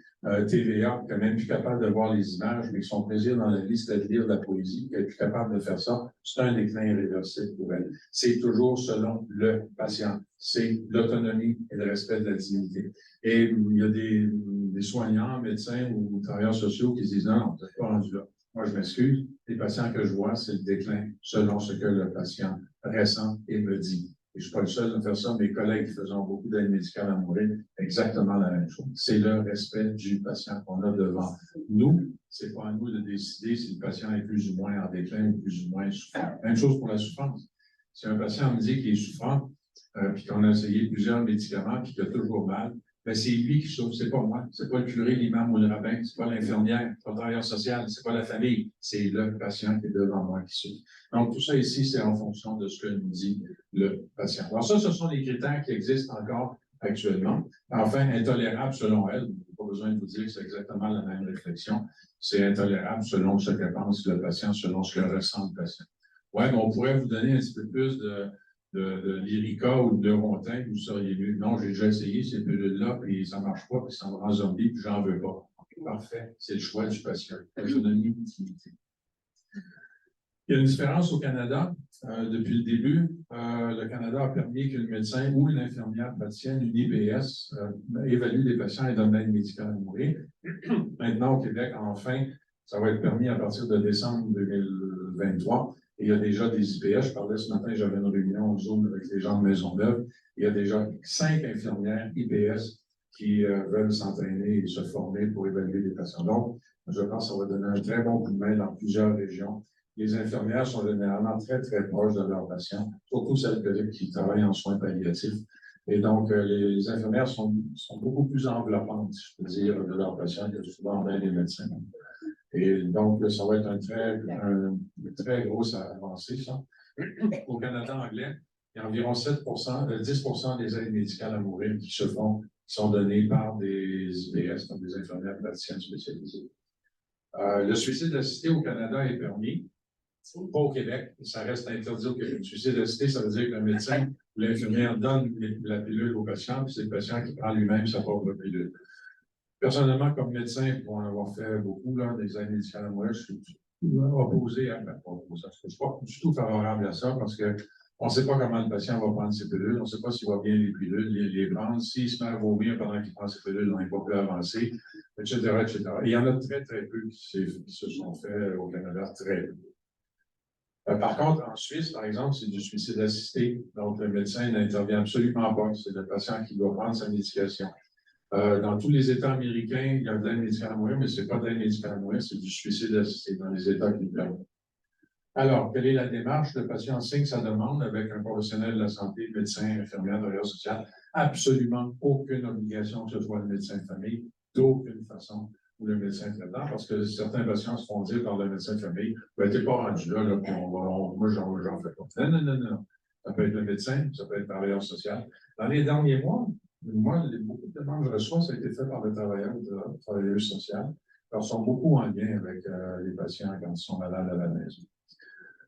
TVA, qui n'est même plus capable de voir les images, mais que son plaisir dans la vie, c'est de lire de la poésie, qu'elle est plus capable de faire ça, c'est un déclin irréversible pour elle. C'est toujours selon le patient. C'est l'autonomie et le respect de la dignité. Et il y a des soignants, médecins ou travailleurs sociaux qui se disent non, vous n'êtes pas rendu là. Moi, je m'excuse. Les patients que je vois, c'est le déclin selon ce que le patient ressent et me dit. Et je ne suis pas le seul à faire ça. Mes collègues qui faisant beaucoup d'aide médicale à mourir, exactement la même chose. C'est le respect du patient qu'on a devant nous. Ce n'est pas à nous de décider si le patient est plus ou moins en déclin ou plus ou moins souffrant. Même chose pour la souffrance. Si un patient me dit qu'il est souffrant, puis qu'on a essayé plusieurs médicaments, puis qu'il a toujours mal, ben c'est lui qui souffre, c'est pas moi. C'est pas le curé, l'imam ou le rabbin, c'est pas l'infirmière, c'est pas le travailleur social, c'est pas la famille, c'est le patient qui est devant moi qui souffre. Donc, tout ça ici, c'est en fonction de ce que nous dit le patient. Alors ça, ce sont les critères qui existent encore actuellement. Enfin, intolérable selon elle, pas besoin de vous dire que c'est exactement la même réflexion. C'est intolérable selon ce que pense le patient, selon ce que ressent le patient. Ouais, mais on pourrait vous donner un petit peu plus de Lyrica ou de Neurontin, vous seriez mieux. Non, j'ai déjà essayé ces pilules-là, puis ça ne marche pas, puis ça me rend zombie, puis j'en veux pas. Parfait, c'est le choix du patient. Autonomie, utilité. Il y a une différence au Canada. Depuis le début, le Canada a permis qu'un médecin ou une infirmière praticienne, une IPS, évalue les patients et donne l'aide médicale à mourir. Maintenant, au Québec, enfin, ça va être permis à partir de décembre 2023. Et il y a déjà des IPS. Je parlais ce matin, j'avais une réunion en Zoom avec les gens de Maisonneuve. Il y a déjà 5 infirmières IPS qui veulent s'entraîner et se former pour évaluer les patients. Donc, je pense que ça va donner un très bon coup de main dans plusieurs régions. Les infirmières sont généralement très, très proches de leurs patients, surtout celles qui travaillent en soins palliatifs. Et donc, les infirmières sont beaucoup plus enveloppantes, si je peux dire, de leurs patients que souvent bien les médecins. Et donc, ça va être une très grosse avancée, ça. Au Canada anglais, il y a environ 10% des aides médicales à mourir qui sont données par des IPS, donc des infirmières praticiennes spécialisées. Le suicide assisté au Canada est permis, pas au Québec, ça reste interdit au Québec. Le suicide assisté, ça veut dire que le médecin ou l'infirmière donne la pilule au patient, puis c'est le patient qui prend lui-même sa propre pilule. Personnellement, comme médecin, pour en avoir fait beaucoup, là, des aides médicales à mourir, je suis opposé à je ne suis pas du tout favorable à ça parce que on ne sait pas comment le patient va prendre ses pilules, on ne sait pas s'il va bien les pilules, les prendre, s'il se met à vomir pendant qu'il prend ses pilules, on n'est pas plus avancé, etc., etc. Et il y en a très, très peu qui se sont faits au Canada, très peu. Par contre, en Suisse, par exemple, c'est du suicide assisté. Donc, le médecin n'intervient absolument pas. C'est le patient qui doit prendre sa médication. Dans tous les États américains, il y a de l'aide médicale à mourir, mais ce n'est pas de l'aide médicale à mourir, c'est du suicide assisté dans les États qui le permettent. Alors, quelle est la démarche? Le patient signe sa demande avec un professionnel de la santé, médecin, infirmière, travailleur social. Absolument aucune obligation que ce soit le médecin de famille, d'aucune façon, ou le médecin traitant, parce que certains patients se font dire par le médecin de famille, ben, t'es pas rendu là, puis moi, j'en fais pas. Non. Ça peut être le médecin, ça peut être le travailleur social. Dans les derniers mois, beaucoup de demandes que je reçois, ça a été fait par le travailleur social. Ils sont beaucoup en lien avec les patients quand ils sont malades à la maison.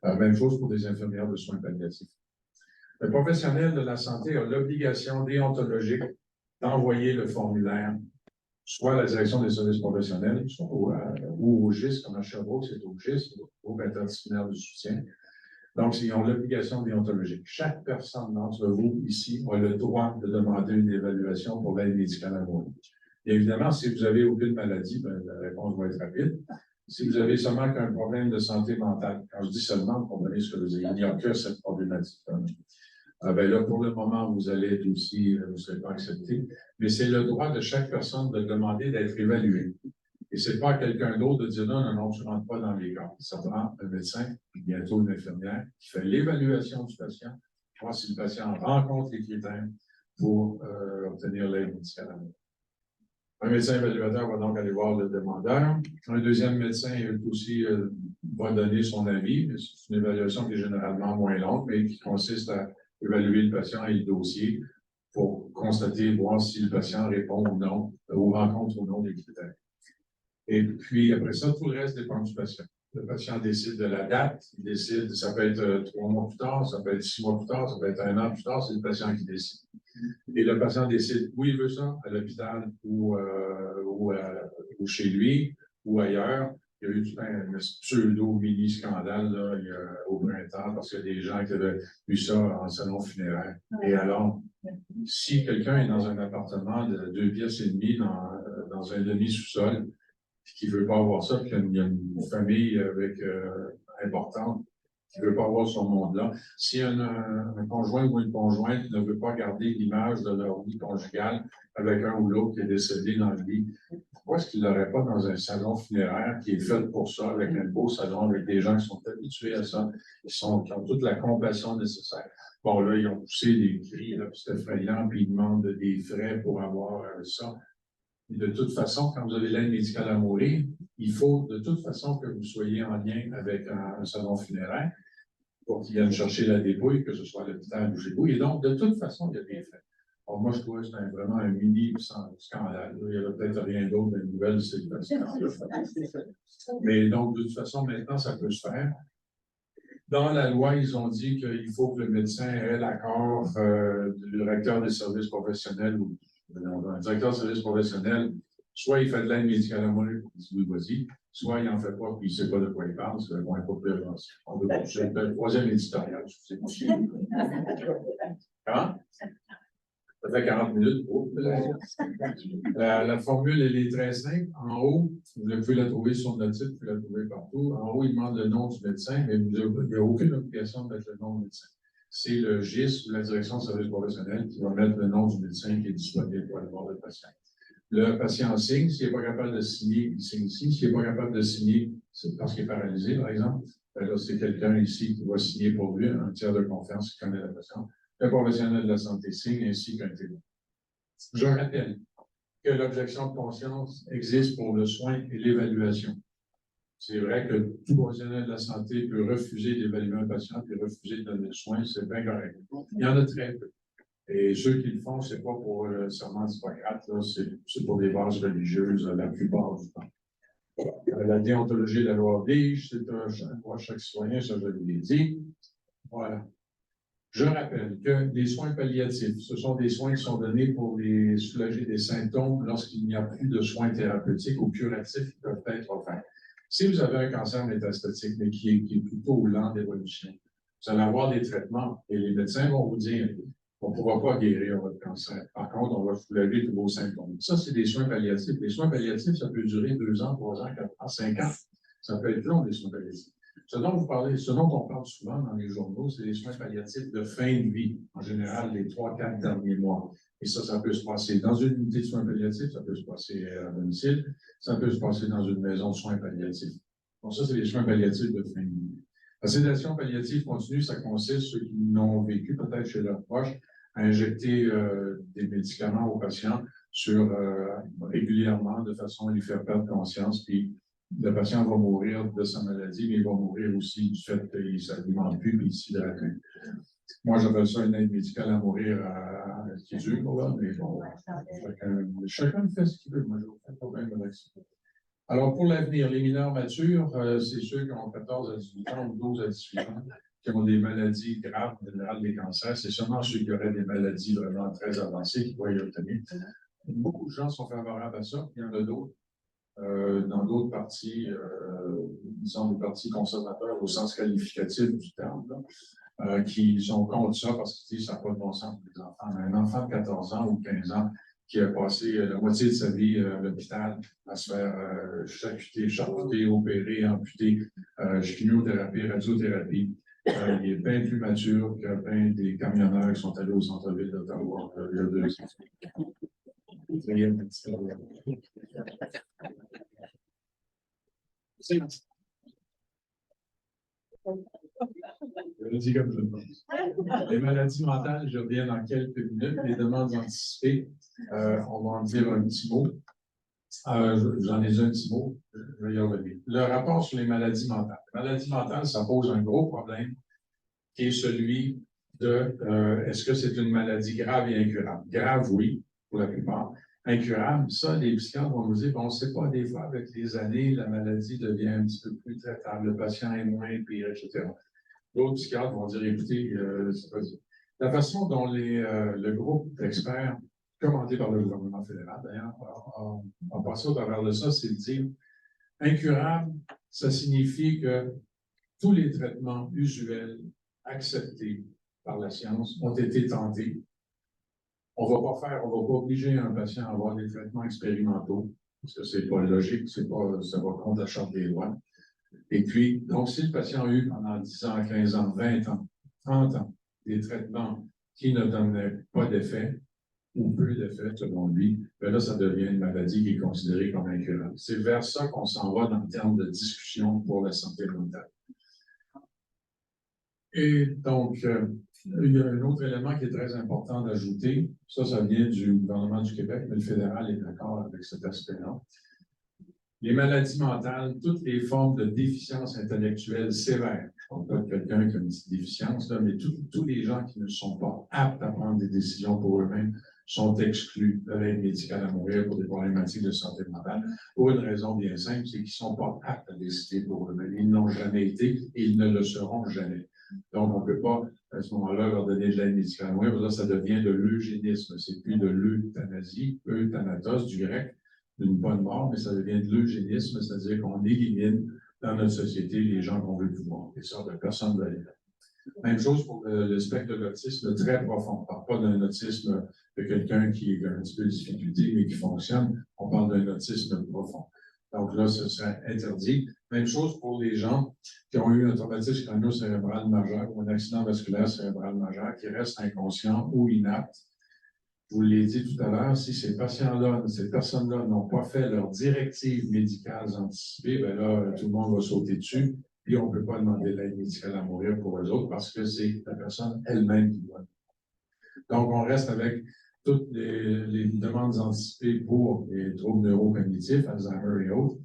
Même chose pour des infirmières de soins palliatifs. Le professionnel de la santé a l'obligation déontologique d'envoyer le formulaire soit à la direction des services professionnels, ou au GIS, comme à Sherbrooke, c'est au GIS, au groupe interdisciplinaire de soutien, Donc, ils ont l'obligation déontologique. Chaque personne d'entre vous ici a le droit de demander une évaluation pour l'aide médicale à mourir. Et évidemment, si vous n'avez aucune maladie, ben, la réponse va être rapide. Si vous avez seulement un problème de santé mentale, quand je dis seulement, vous comprenez ce que je veux dire, il n'y a que cette problématique-là. Ben là, pour le moment, vous allez être aussi, vous ne serez pas accepté, mais c'est le droit de chaque personne de demander d'être évaluée. Et ce n'est pas à quelqu'un d'autre de dire non, non, non, tu ne rentres pas dans les cas. Ça prend un médecin, puis bientôt une infirmière, qui fait l'évaluation du patient, voir si le patient rencontre les critères pour obtenir l'aide médicale à mourir. Un médecin évaluateur va donc aller voir le demandeur. Un deuxième médecin aussi va donner son avis. C'est une évaluation qui est généralement moins longue, mais qui consiste à évaluer le patient et le dossier pour constater, voir si le patient répond ou non, ou rencontre ou non les critères. Et puis, après ça, tout le reste dépend du patient. Le patient décide de la date, il décide, ça peut être 3 mois plus tard, ça peut être 6 mois plus tard, ça peut être 1 an plus tard, c'est le patient qui décide. Et le patient décide où il veut ça, à l'hôpital ou chez lui ou ailleurs. Il y a eu un pseudo-mini-scandale là, au printemps parce qu'il y a des gens qui avaient vu ça en salon funéraire. Et alors, si quelqu'un est dans un appartement de 2 pièces et demie dans un demi-sous-sol, qui ne veut pas avoir ça, puis il y a une famille importante qui ne veut pas avoir ce monde-là. Si un conjoint ou une conjointe ne veut pas garder l'image de leur vie conjugale avec un ou l'autre qui est décédé dans le lit, pourquoi est-ce qu'ils ne l'auraient pas dans un salon funéraire qui est fait pour ça, avec un beau salon, avec des gens qui sont habitués à ça, qui ont toute la compassion nécessaire? Bon, là, ils ont poussé des cris, là, puis c'est effrayant, puis ils demandent des frais pour avoir ça. Et de toute façon, quand vous avez l'aide médicale à mourir, il faut de toute façon que vous soyez en lien avec un salon funéraire pour qu'ils viennent chercher la dépouille, que ce soit à l'hôpital ou chez vous. Et donc, de toute façon, il y a des frais. Alors, moi, je trouvais que c'était vraiment un mini scandale. Il n'y avait peut-être rien d'autre dans les nouvelles, c'est le scandale. Mais donc, de toute façon, maintenant, ça peut se faire. Dans la loi, ils ont dit qu'il faut que le médecin ait l'accord du directeur des services professionnels ou un directeur de service professionnel, soit il fait de l'aide médicale à mourir, oui, vas-y, soit il n'en fait pas, puis il ne sait pas de quoi il parle, c'est le point pas plus avancé. C'est le troisième éditorial, je sais pas. Hein? Ça fait 40 minutes. Oh, la formule, elle est très simple. En haut, vous pouvez la trouver sur notre site, vous pouvez la trouver partout. En haut, il demande le nom du médecin, mais il n'y a aucune obligation de mettre le nom du médecin. C'est le GIS, la direction de service professionnel, qui va mettre le nom du médecin qui est disponible pour aller voir le patient. Le patient signe, s'il n'est pas capable de signer, il signe ici. S'il n'est pas capable de signer, c'est parce qu'il est paralysé, par exemple. Là, c'est quelqu'un ici qui va signer pour lui, un tiers de confiance qui connaît la patiente. Le professionnel de la santé signe ainsi qu'un témoin. Je rappelle que l'objection de conscience existe pour le soin et l'évaluation. C'est vrai que tout professionnel de la santé peut refuser d'évaluer un patient et refuser de donner le soin, c'est bien correct. Il y en a très peu. Et ceux qui le font, c'est pas pour le serment d'Hippocrate, c'est pour des bases religieuses la plupart du temps. La déontologie de la loi oblige, c'est un droit à chaque citoyen, ça je l'ai dit. Voilà. Je rappelle que les soins palliatifs, ce sont des soins qui sont donnés pour soulager des symptômes lorsqu'il n'y a plus de soins thérapeutiques ou curatifs qui peuvent être offerts. Si vous avez un cancer métastatique, mais qui est plutôt lent d'évolution, vous allez avoir des traitements et les médecins vont vous dire on ne pourra pas guérir votre cancer. Par contre, on va soulager tous vos symptômes. Ça, c'est des soins palliatifs. Les soins palliatifs, ça peut durer 2 ans, 3 ans, 4 ans, 5 ans. Ça peut être long, les soins palliatifs. Ce dont on parle souvent dans les journaux, c'est les soins palliatifs de fin de vie, en général les 3-4 derniers mois. Et ça peut se passer dans une unité de soins palliatifs, ça peut se passer à domicile, ça peut se passer dans une maison de soins palliatifs. Donc ça, c'est les soins palliatifs de fin de vie. La sédation palliative continue, ça consiste, ceux qui n'ont vécu peut-être chez leurs proches, à injecter des médicaments aux patients régulièrement de façon à lui faire perdre conscience, puis le patient va mourir de sa maladie, mais il va mourir aussi du fait qu'il ne s'alimente plus et il s'hydrate. Moi, j'appelle ça une aide médicale à mourir qui dure, là, mais bon, chacun fait ce qu'il veut. Moi, je n'ai aucun problème avec ça. Alors, pour l'avenir, les mineurs matures, c'est ceux qui ont 14 à 18 ans ou 12 à 18 ans, qui ont des maladies graves, en général des cancers. C'est seulement ceux qui auraient des maladies vraiment très avancées qui pourraient y obtenir. Beaucoup de gens sont favorables à ça, il y en a d'autres. dans d'autres partis, disons des partis conservateurs au sens qualificatif du terme, qui sont contre ça parce qu'ils disent que ça n'a pas de bon sens pour les enfants. Mais un enfant de 14 ans ou 15 ans qui a passé la moitié de sa vie à l'hôpital à se faire charcuter, opérer, amputer, chimiothérapie, radiothérapie, il est bien plus mature que bien des camionneurs qui sont allés au centre-ville d'Ottawa il y a 2 ans. Je le dis comme je le pense. Les maladies mentales, je reviens dans quelques minutes. Les demandes anticipées, on va en dire un petit mot. J'en ai dit un petit mot, je vais y revenir. Le rapport sur les maladies mentales. Les maladies mentales, ça pose un gros problème qui est celui de est-ce que c'est une maladie grave et incurable? Grave, oui, pour la plupart. Incurable, ça, les psychiatres vont nous dire, on ne sait pas, des fois, avec les années, la maladie devient un petit peu plus traitable, le patient est moins pire, etc. D'autres psychiatres vont dire, écoutez, la façon dont le groupe d'experts, commandé par le gouvernement fédéral, d'ailleurs, en passant au travers de ça, c'est de dire, incurable, ça signifie que tous les traitements usuels acceptés par la science ont été tentés. On ne va pas obliger un patient à avoir des traitements expérimentaux, parce que ce n'est pas logique, ça va contre la Charte des lois. Et puis, donc, si le patient a eu pendant 10 ans, 15 ans, 20 ans, 30 ans, des traitements qui ne donnaient pas d'effet, ou peu d'effet selon lui, bien là, ça devient une maladie qui est considérée comme incurable. C'est vers ça qu'on s'en va dans le terme de discussion pour la santé mentale. Et donc, il y a un autre élément qui est très important d'ajouter. Ça vient du gouvernement du Québec, mais le fédéral est d'accord avec cet aspect-là. Les maladies mentales, toutes les formes de déficience intellectuelle sévère. Je ne parle pas de quelqu'un qui a une petite déficience, là, mais tous les gens qui ne sont pas aptes à prendre des décisions pour eux-mêmes sont exclus de l'aide médicale à mourir pour des problématiques de santé mentale, pour une raison bien simple, c'est qu'ils ne sont pas aptes à décider pour eux-mêmes. Ils n'ont jamais été et ils ne le seront jamais. Donc, on ne peut pas, à ce moment-là, leur donner de l'aide médicale à mourir, parce que ça devient de l'eugénisme. C'est plus de l'euthanasie, euthanatos, du grec, d'une bonne mort, mais ça devient de l'eugénisme, c'est-à-dire qu'on élimine dans notre société les gens qu'on veut plus voir, des sortes de personnes de l'état. Même chose pour le spectre de l'autisme très profond. On ne parle pas d'un autisme de quelqu'un qui a un petit peu de difficulté, mais qui fonctionne. On parle d'un autisme profond. Donc là, ce serait interdit. Même chose pour les gens qui ont eu un traumatisme crânio-cérébral majeur ou un accident vasculaire cérébral majeur qui restent inconscients ou inaptes. Je vous l'ai dit tout à l'heure, si ces patients-là, ces personnes-là n'ont pas fait leurs directives médicales anticipées, bien là, tout le monde va sauter dessus, puis on ne peut pas demander l'aide médicale à mourir pour eux autres parce que c'est la personne elle-même qui doit. Donc, on reste avec toutes les demandes anticipées pour les troubles neurocognitifs, Alzheimer et autres,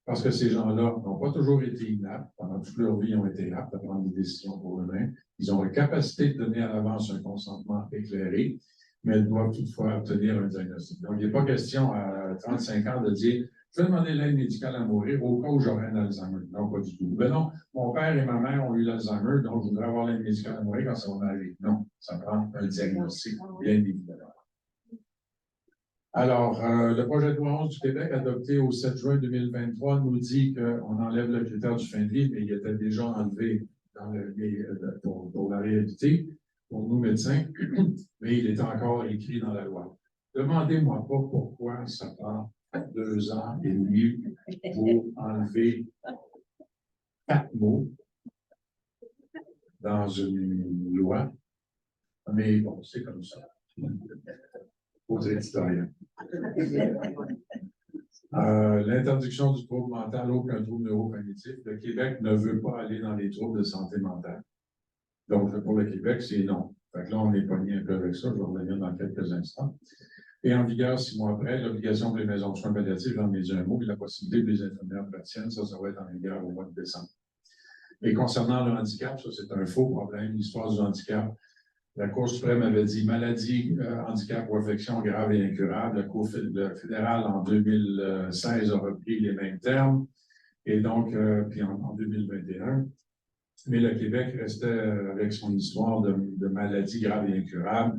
parce que ces gens-là n'ont pas toujours été inaptes, pendant toute leur vie, ils ont été aptes à prendre des décisions pour eux-mêmes. Ils ont la capacité de donner à l'avance un consentement éclairé, mais elles doivent toutefois obtenir un diagnostic. Donc, il n'est pas question à 35 ans de dire « je vais demander l'aide médicale à mourir au cas où j'aurai un Alzheimer ». Non, pas du tout. Ben non, mon père et ma mère ont eu l'Alzheimer, donc je voudrais avoir l'aide médicale à mourir quand ça va m'arriver. Non, ça prend un diagnostic, bien évidemment. Alors, le projet de loi 11 du Québec, adopté au 7 juin 2023, nous dit qu'on enlève le critère du fin de vie, mais il était déjà enlevé pour la réalité, pour nous médecins, mais il est encore écrit dans la loi. Demandez-moi pas pourquoi ça prend 2 ans et demi pour enlever 4 mots dans une loi, mais bon, c'est comme ça. Aux éditoriaux. L'interdiction du trouble mental, aucun trouble neurocognitif. Le Québec ne veut pas aller dans les troubles de santé mentale. Donc, pour le Québec, c'est non. Fait que là, on est pogné un peu avec ça. Je vais revenir dans quelques instants. Et en vigueur, 6 mois après, l'obligation pour les maisons de soins palliatifs, j'en ai dit un mot, et la possibilité pour les infirmières praticiennes, ça va être en vigueur au mois de décembre. Et concernant le handicap, ça, c'est un faux problème. L'histoire du handicap, la Cour suprême avait dit maladie, handicap ou affection grave et incurable. La Cour fédérale, en 2016, a repris les mêmes termes. Et donc, puis en 2021. Mais le Québec restait avec son histoire de maladie grave et incurable.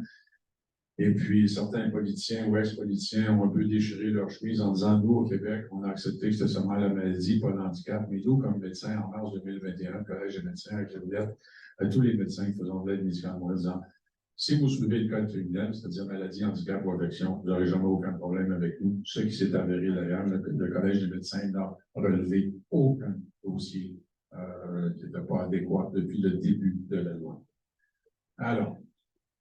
Et puis, certains politiciens ou ex-politiciens ont un peu déchiré leur chemise en disant, nous, au Québec, on a accepté que c'était seulement la maladie, pas l'handicap. Mais nous, comme médecins, en mars 2021, le Collège des médecins avec la lettre à tous les médecins qui faisaient de l'aide médicale en disant, si vous soulevez le code criminel, c'est-à-dire maladie, handicap ou affection, vous n'aurez jamais aucun problème avec nous. Ce qui s'est avéré d'ailleurs, le Collège des médecins n'a relevé aucun dossier qui n'était pas adéquat depuis le début de la loi. Alors,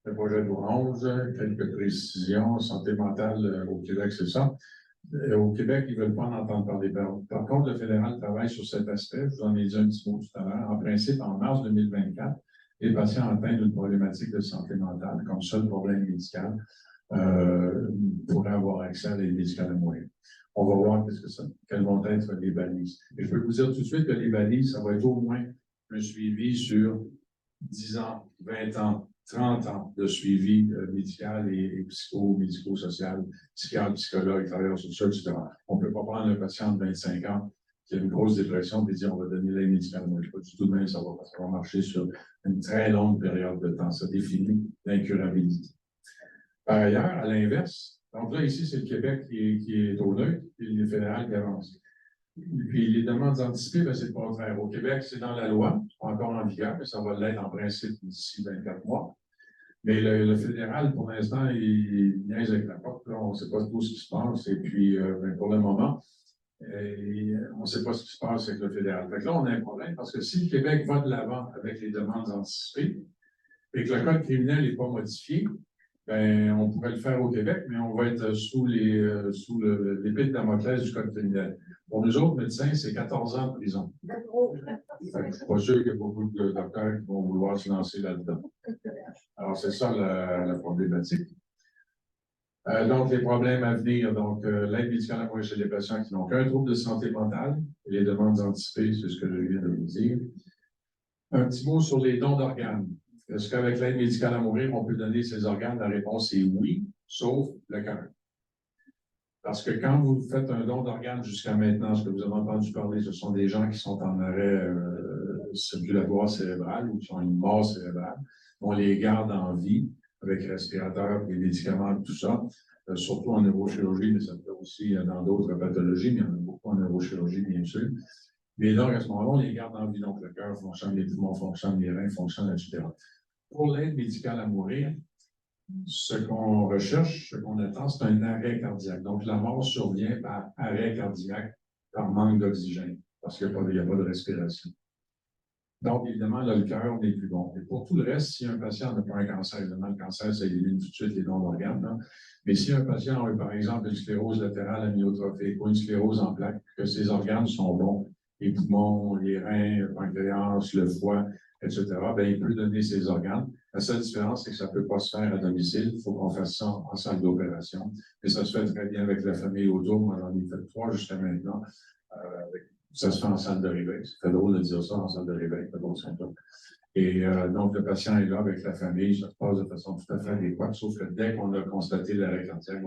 le projet de loi 11, quelques précisions. Santé mentale au Québec, c'est ça. Au Québec, ils ne veulent pas en entendre parler. Par contre, le fédéral travaille sur cet aspect. Je vous en ai dit un petit mot tout à l'heure. En principe, en mars 2024, les patients atteints d'une problématique de santé mentale comme seul problème médical pourraient avoir accès à l'aide médicale à mourir. On va voir quelles vont être les balises. Et je peux vous dire tout de suite que les balises, ça va être au moins un suivi sur 10 ans, 20 ans, 30 ans de suivi médical et médico-social, psychiatre, psychologue, travailleur social, etc. On ne peut pas prendre un patient de 25 ans qui a une grosse dépression et dire on va donner l'aide médicale. Pas du tout de même, ça va marcher sur une très longue période de temps. Ça définit l'incurabilité. Par ailleurs, à l'inverse, donc là, ici, c'est le Québec qui est au neutre et le fédéral qui avance. Puis les demandes anticipées, ben, c'est le contraire. Au Québec, c'est dans la loi, c'est pas encore en vigueur, mais ça va l'être en principe d'ici 24 mois. Mais le fédéral, pour l'instant, il niaise avec la porte. Là, on ne sait pas trop ce qui se passe. Et puis, ben, pour le moment, on ne sait pas ce qui se passe avec le fédéral. Fait que là, on a un problème parce que si le Québec va de l'avant avec les demandes anticipées et que le code criminel n'est pas modifié, ben, on pourrait le faire au Québec, mais on va être sous l'épée de Damoclès du code criminel. Pour nous autres médecins, c'est 14 ans de prison. Je ne suis pas sûr qu'il y a beaucoup de docteurs qui vont vouloir se lancer là-dedans. Alors, c'est ça la problématique. Donc, les problèmes à venir. Donc, l'aide médicale à mourir chez les patients qui n'ont qu'un trouble de santé mentale. Et les demandes anticipées, c'est ce que je viens de vous dire. Un petit mot sur les dons d'organes. Est-ce qu'avec l'aide médicale à mourir, on peut donner ces organes? La réponse est oui, sauf le cœur. Parce que quand vous faites un don d'organes jusqu'à maintenant, ce que vous avez entendu parler, ce sont des gens qui sont en arrêt circulatoire cérébral ou qui ont une mort cérébrale. On les garde en vie avec respirateur, les médicaments, tout ça, surtout en neurochirurgie, mais ça peut aussi dans d'autres pathologies, mais il y en a beaucoup en neurochirurgie, bien sûr. Mais donc, à ce moment-là, on les garde en vie, donc le cœur fonctionne, les poumons fonctionnent, les reins fonctionnent, etc. Pour l'aide médicale à mourir, ce qu'on recherche, ce qu'on attend, c'est un arrêt cardiaque. Donc, la mort survient par arrêt cardiaque, par manque d'oxygène, parce qu'il n'y a pas de respiration. Donc, évidemment, là, le cœur n'est plus bon. Et pour tout le reste, si un patient n'a pas un cancer, évidemment, le cancer, ça élimine tout de suite les dons d'organes. Hein? Mais si un patient a, par exemple, une sclérose latérale amyotrophique ou une sclérose en plaques, que ses organes sont bons, les poumons, les reins, le pancréas, le foie, etc., bien, il peut donner ses organes. La seule différence, c'est que ça ne peut pas se faire à domicile. Il faut qu'on fasse ça en salle d'opération. Et ça se fait très bien avec la famille autour. Moi, j'en ai fait 3 jusqu'à maintenant. Ça se fait en salle de réveil. C'est drôle de dire ça en salle de réveil. Et donc, le patient est là avec la famille. Ça se passe de façon tout à fait adéquate, sauf que dès qu'on a constaté l'arrêt cardiaque,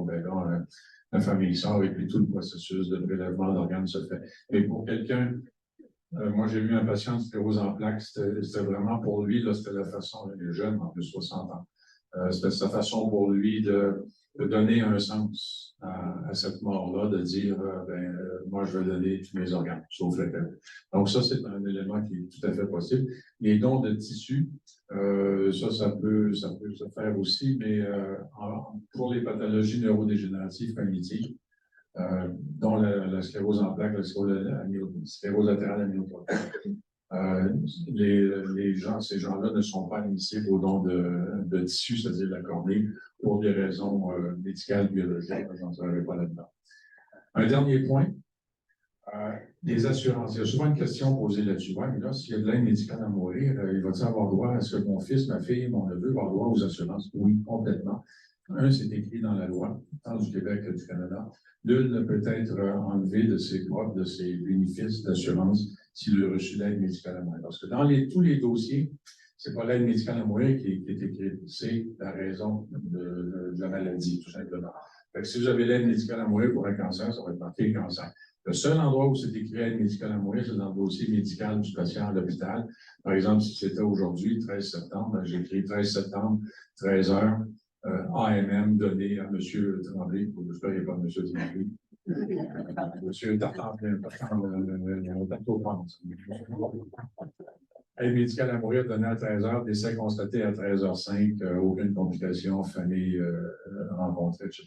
la famille sort et puis tout le processus de prélèvement d'organes se fait. Et pour quelqu'un, moi, j'ai vu un patient de sclérose en plaques, c'était vraiment pour lui, là, c'était la façon, il est jeune, en plus 60 ans, c'était sa façon pour lui de donner un sens à cette mort-là, de dire, moi, je vais donner tous mes organes, sauf le cœur. Donc, ça, c'est un élément qui est tout à fait possible. Les dons de tissus, ça peut se faire aussi, mais pour les pathologies neurodégénératives cognitives, dont la sclérose en plaques, la sclérose latérale amyotrophique. Ces gens-là ne sont pas initiés au don de tissus, c'est-à-dire de la cornée, pour des raisons médicales, biologiques. Je n'entrerai pas là-dedans. Un dernier point, les assurances. Il y a souvent une question posée là-dessus. Ouais, mais là, s'il y a de l'aide médicale à mourir, il va-t-il avoir droit à ce que mon fils, ma fille, mon neveu va avoir droit aux assurances? Oui, complètement. Un, c'est écrit dans la loi, tant du Québec que du Canada. Nul ne peut être enlevé de ses droits, de ses bénéfices d'assurance s'il a reçu l'aide médicale à mourir. Parce que dans tous les dossiers, ce n'est pas l'aide médicale à mourir qui est écrite, c'est la raison de la maladie, tout simplement. Fait que si vous avez l'aide médicale à mourir pour un cancer, ça va être marqué cancer. Le seul endroit où c'est écrit aide médicale à mourir, c'est dans le dossier médical du patient à l'hôpital. Par exemple, si c'était aujourd'hui, 13 septembre, j'ai écrit 13 septembre, 13 heures, AMM donné à M. Tremblay, j'espère qu'il n'y a pas de M. Tremblay. M. Tartamplin, Aide médicale à mourir donnée à 13h, décès constaté à 13h05, aucune complication, famille rencontrée, etc.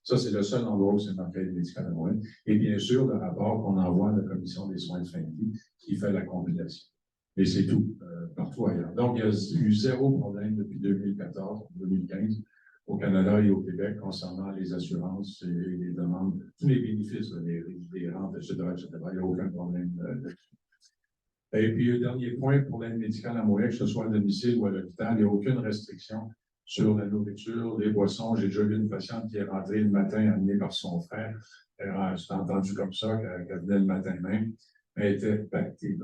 Ça, c'est le seul endroit où c'est marqué aide médicale à mourir. Et bien sûr, le rapport qu'on envoie à la Commission des soins de fin de vie qui fait la compilation. Et c'est tout, partout ailleurs. Donc, il y a eu zéro problème depuis 2014, 2015 au Canada et au Québec concernant les assurances et les demandes, tous les bénéfices, les rentes, etc., etc. Il n'y a aucun problème là-dessus. Et puis, le dernier point pour l'aide médicale à mourir, que ce soit à domicile ou à l'hôpital, il n'y a aucune restriction sur la nourriture, les boissons. J'ai déjà vu une patiente qui est rentrée le matin amenée par son frère. C'est entendu comme ça qu'elle venait le matin même. Elle était pactée,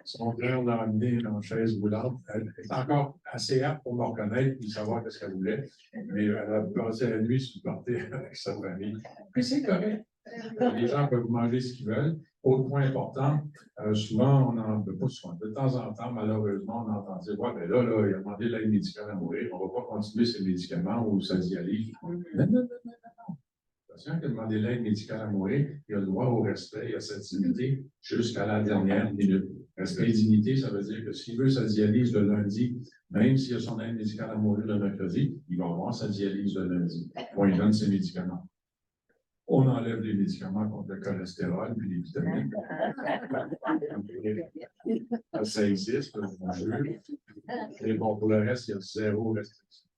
son frère l'a amenée en chaise roulante. Elle est encore assez apte pour me reconnaître et savoir ce qu'elle voulait. Mais elle a passé la nuit supportée avec sa famille. Mais c'est correct. Les gens peuvent manger ce qu'ils veulent. Autre point important, souvent, on n'en peut pas souvent. De temps en temps, malheureusement, on entend dire, ouais, ben là, il a demandé l'aide médicale à mourir, on ne va pas continuer ces médicaments ou sa dialyse. Non. Le patient qui a demandé l'aide médicale à mourir, il a le droit au respect et à sa dignité jusqu'à la dernière minute. Respect et dignité, ça veut dire que s'il veut sa dialyse le lundi, même s'il a son aide médicale à mourir le mercredi, il va avoir sa dialyse le lundi. On lui donne ses médicaments. On enlève les médicaments contre le cholestérol puis les vitamines. Ça existe, on juge. Et bon, pour le reste, il y a zéro restriction.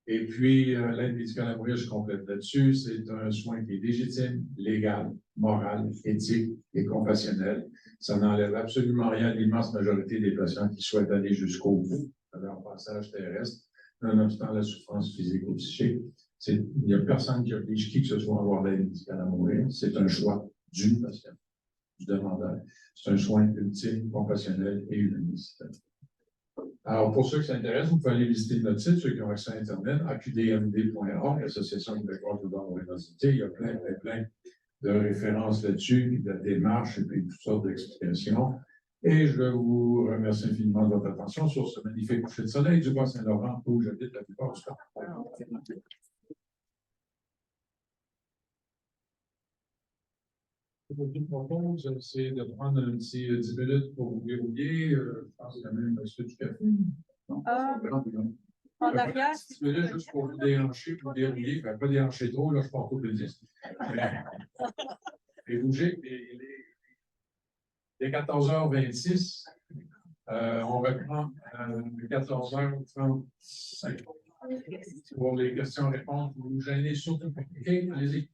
Et puis, l'aide médicale à mourir, je complète là-dessus, c'est un soin qui est légitime, légal, moral, éthique et compassionnel. Ça n'enlève absolument rien à l'immense majorité des patients qui souhaitent aller jusqu'au bout de leur passage terrestre, nonobstant la souffrance physique ou psychique. Il n'y a personne qui oblige qui que ce soit à avoir l'aide médicale à mourir. C'est un choix du patient, du demandeur. C'est un soin ultime, compassionnel et humaniste. Alors, pour ceux qui s'intéressent, vous pouvez aller visiter notre site, ceux qui ont accès à Internet, aqdmd.org, l'Association québécoise de dons et d'identité. Il y a plein de références là-dessus, puis de démarches, et puis toutes sortes d'explications. Et je vous remercie infiniment de votre attention sur ce magnifique coucher de soleil du Bas-Saint-Laurent, où j'habite la plupart du temps. Ce que je vous propose, c'est de prendre un petit 10 minutes pour vous verrouiller. Je pense quand même un peu du café. Non? En arrière. 10 minutes juste pour vous déhancher, pour dérouiller. Pas déhancher trop, là, je pars pour le 10. Et bouger. Il est 14h26. On reprend 14h35. Pour les questions-réponses, vous vous gênez surtout. OK, allez-y.